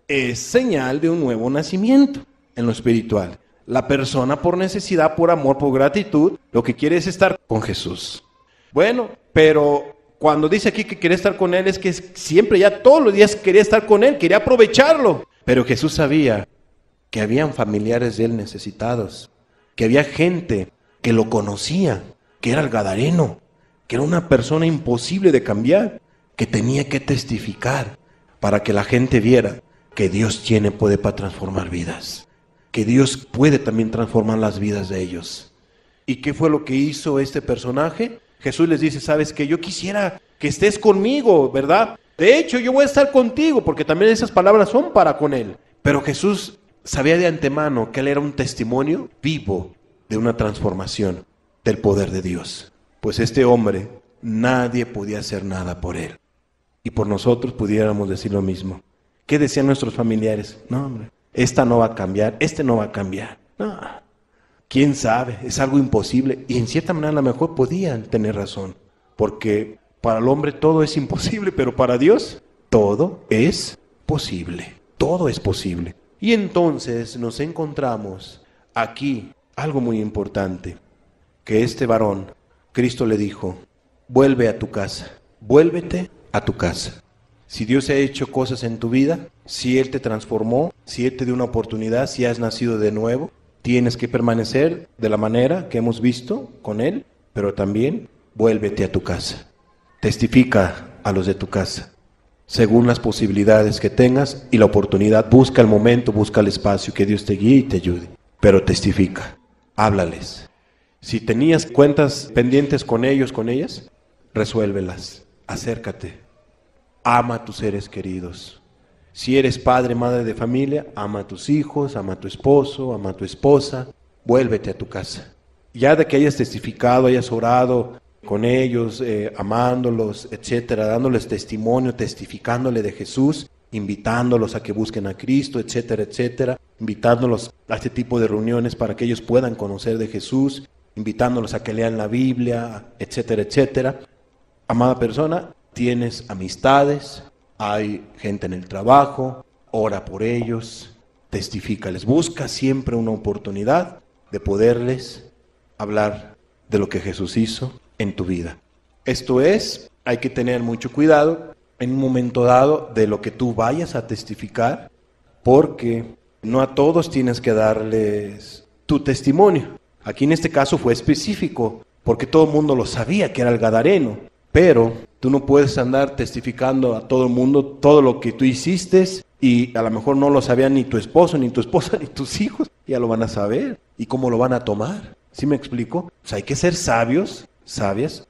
A: Es señal de un nuevo nacimiento en lo espiritual. La persona por necesidad, por amor, por gratitud, lo que quiere es estar con Jesús. Bueno, pero cuando dice aquí que quería estar con él, es que siempre, ya todos los días quería estar con él, quería aprovecharlo. Pero Jesús sabía que habían familiares de él necesitados, que había gente que lo conocía, que era el Gadareno, que era una persona imposible de cambiar, que tenía que testificar para que la gente viera que Dios tiene poder para transformar vidas, que Dios puede también transformar las vidas de ellos. ¿Y qué fue lo que hizo este personaje? Jesús les dice, ¿sabes qué? Yo quisiera que estés conmigo, ¿verdad? De hecho, yo voy a estar contigo, porque también esas palabras son para con él. Pero Jesús sabía de antemano que él era un testimonio vivo de una transformación del poder de Dios. Pues este hombre, nadie podía hacer nada por él. Y por nosotros pudiéramos decir lo mismo. ¿Qué decían nuestros familiares? No, hombre, esta no va a cambiar, este no va a cambiar. No, quién sabe, es algo imposible. Y en cierta manera a lo mejor podían tener razón. Porque para el hombre todo es imposible, pero para Dios todo es posible. Todo es posible. Y entonces nos encontramos aquí algo muy importante. Que este varón, Cristo le dijo, vuelve a tu casa, vuélvete a tu casa. Si Dios ha hecho cosas en tu vida, si Él te transformó, si Él te dio una oportunidad, si has nacido de nuevo, tienes que permanecer de la manera que hemos visto con Él, pero también vuélvete a tu casa. Testifica a los de tu casa, según las posibilidades que tengas y la oportunidad. Busca el momento, busca el espacio, que Dios te guíe y te ayude, pero testifica, háblales. Si tenías cuentas pendientes con ellos, con ellas, resuélvelas, acércate. Ama a tus seres queridos. Si eres padre, madre de familia, ama a tus hijos, ama a tu esposo, ama a tu esposa. Vuélvete a tu casa. Ya de que hayas testificado, hayas orado con ellos, amándolos, etcétera, dándoles testimonio, testificándole de Jesús, invitándolos a que busquen a Cristo, etcétera, etcétera, invitándolos a este tipo de reuniones para que ellos puedan conocer de Jesús. invitándolos a que lean la Biblia, etcétera, etcétera. Amada persona, tienes amistades, hay gente en el trabajo, ora por ellos, testifícales, busca siempre una oportunidad de poderles hablar de lo que Jesús hizo en tu vida. Esto es, hay que tener mucho cuidado en un momento dado de lo que tú vayas a testificar, porque no a todos tienes que darles tu testimonio. Aquí en este caso fue específico, porque todo el mundo lo sabía que era el gadareno, pero tú no puedes andar testificando a todo el mundo todo lo que tú hiciste y a lo mejor no lo sabía ni tu esposo, ni tu esposa, ni tus hijos. Ya lo van a saber. ¿Y cómo lo van a tomar? ¿Sí me explico? O sea, hay que ser sabias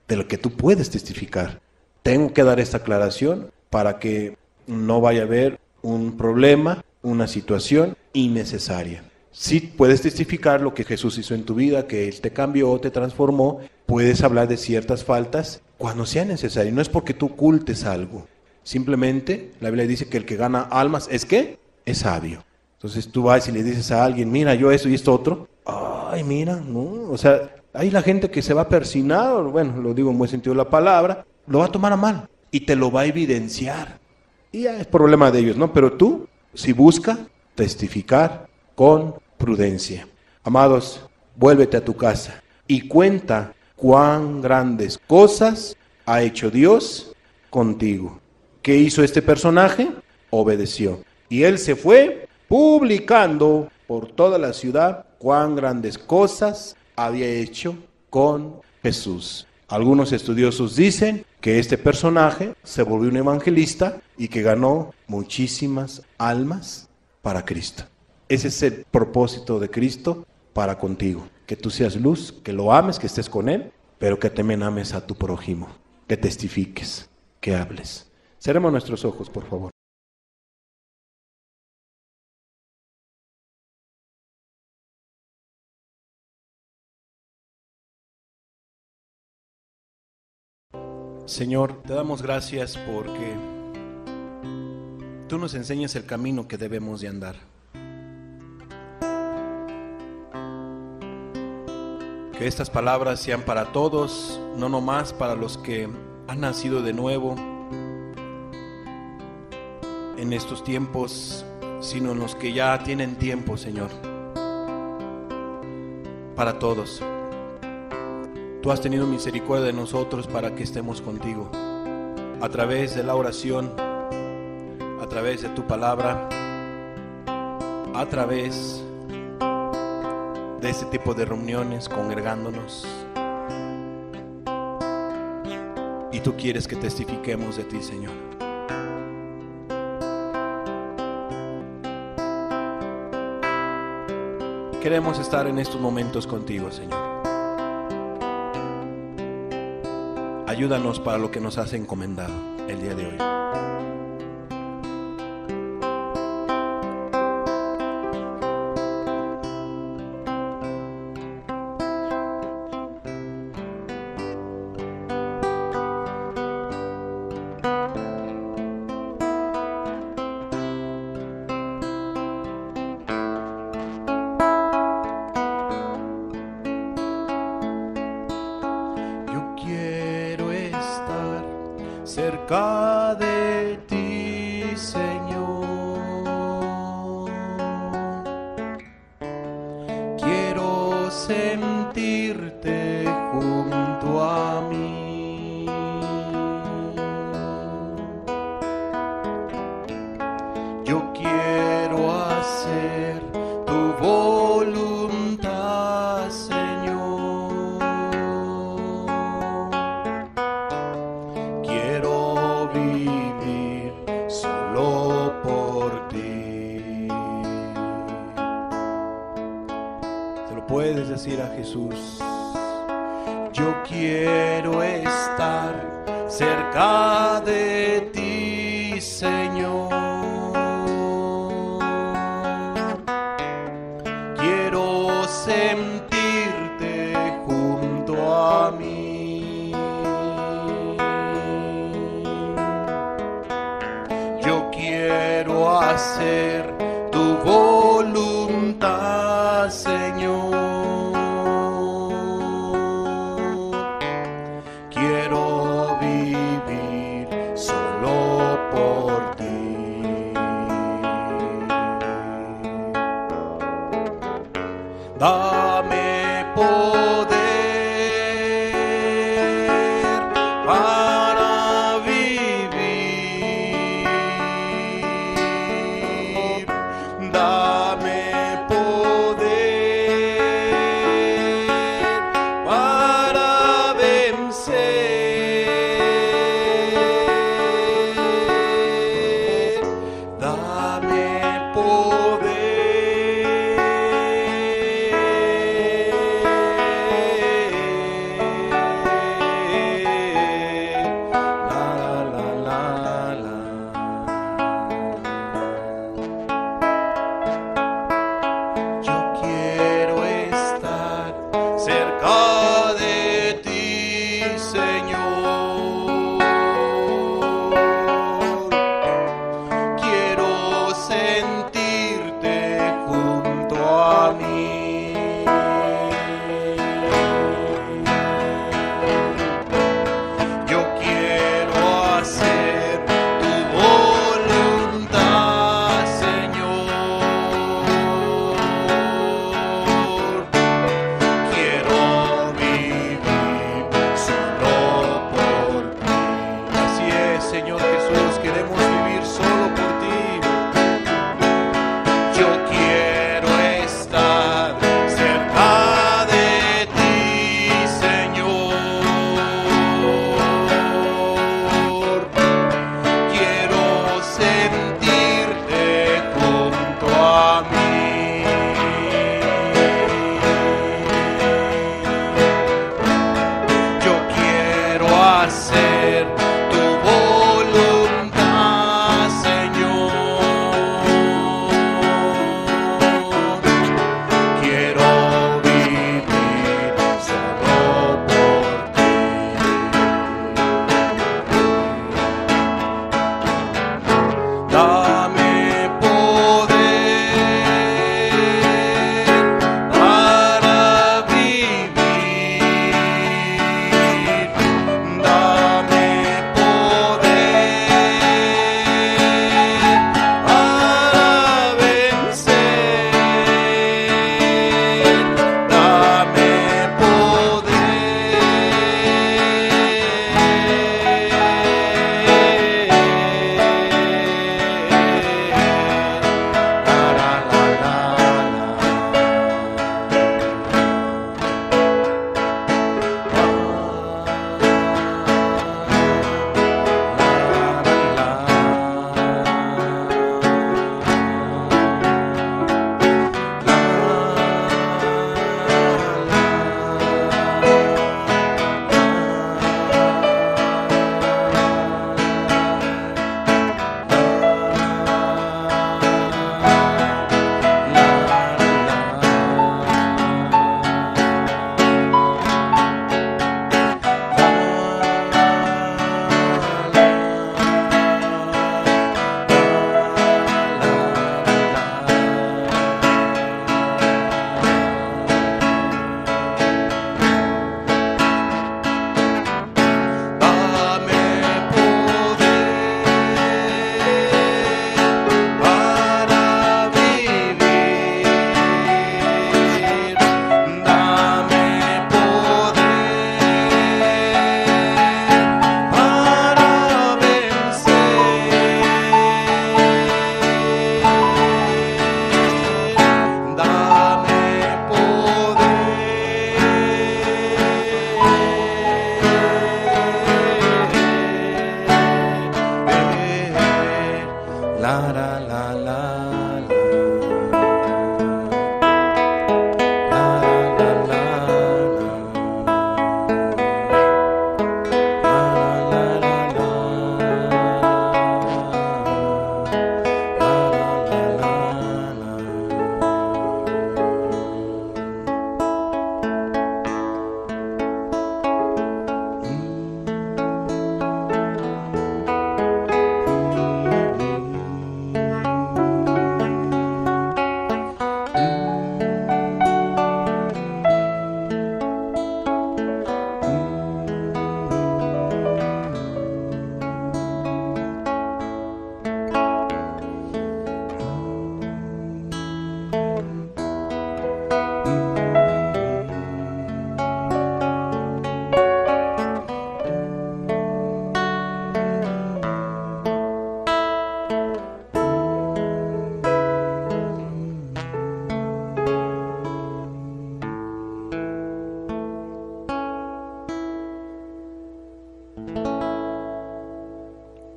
A: de lo que tú puedes testificar. Tengo que dar esta aclaración para que no vaya a haber un problema, una situación innecesaria. Si puedes testificar lo que Jesús hizo en tu vida, que Él te cambió, te transformó, puedes hablar de ciertas faltas cuando sea necesario. No es porque tú ocultes algo. Simplemente la Biblia dice que el que gana almas es ¿qué? Es sabio. Entonces tú vas y le dices a alguien, mira, yo eso y esto otro. Ay, mira, no. O sea, hay la gente que se va a persinar, bueno, lo digo en buen sentido de la palabra, lo va a tomar a mal y te lo va a evidenciar. Y ya es problema de ellos, ¿no? Pero tú, si busca testificar con prudencia. Amados, vuélvete a tu casa y cuenta cuán grandes cosas ha hecho Dios contigo. ¿Qué hizo este personaje? Obedeció. Y él se fue publicando por toda la ciudad cuán grandes cosas había hecho con Jesús. Algunos estudiosos dicen que este personaje se volvió un evangelista y que ganó muchísimas almas para Cristo. Ese es el propósito de Cristo para contigo. Que tú seas luz, que lo ames, que estés con Él, pero que también ames a tu prójimo, que testifiques, que hables. Cerremos nuestros ojos, por favor. Señor, te damos gracias porque tú nos enseñas el camino que debemos de andar. Que estas palabras sean para todos, no nomás para los que han nacido de nuevo en estos tiempos, sino en los que ya tienen tiempo, Señor. Para todos. Tú has tenido misericordia de nosotros para que estemos contigo. A través de la oración, a través de tu palabra, a través de este tipo de reuniones, congregándonos. Y tú quieres que testifiquemos de ti, Señor. Queremos estar en estos momentos contigo, Señor. Ayúdanos para lo que nos has encomendado el día de hoy. Cerca de ti, Señor, quiero sentirte junto a mí. Yo quiero hacer tu voluntad, Señor. Vivir solo por ti. Se lo puedes decir a Jesús. Yo quiero estar cerca de ti, Señor. Quiero sentirte junto a mí. Quiero hacer tu voluntad, Señor.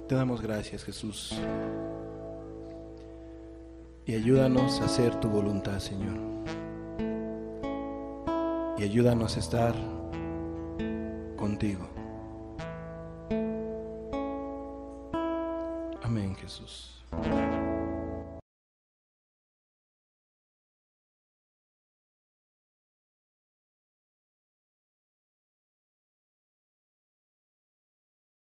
A: Te damos gracias, Jesús. Y ayúdanos a hacer tu voluntad, Señor. Y ayúdanos a estar contigo. Amén, Jesús.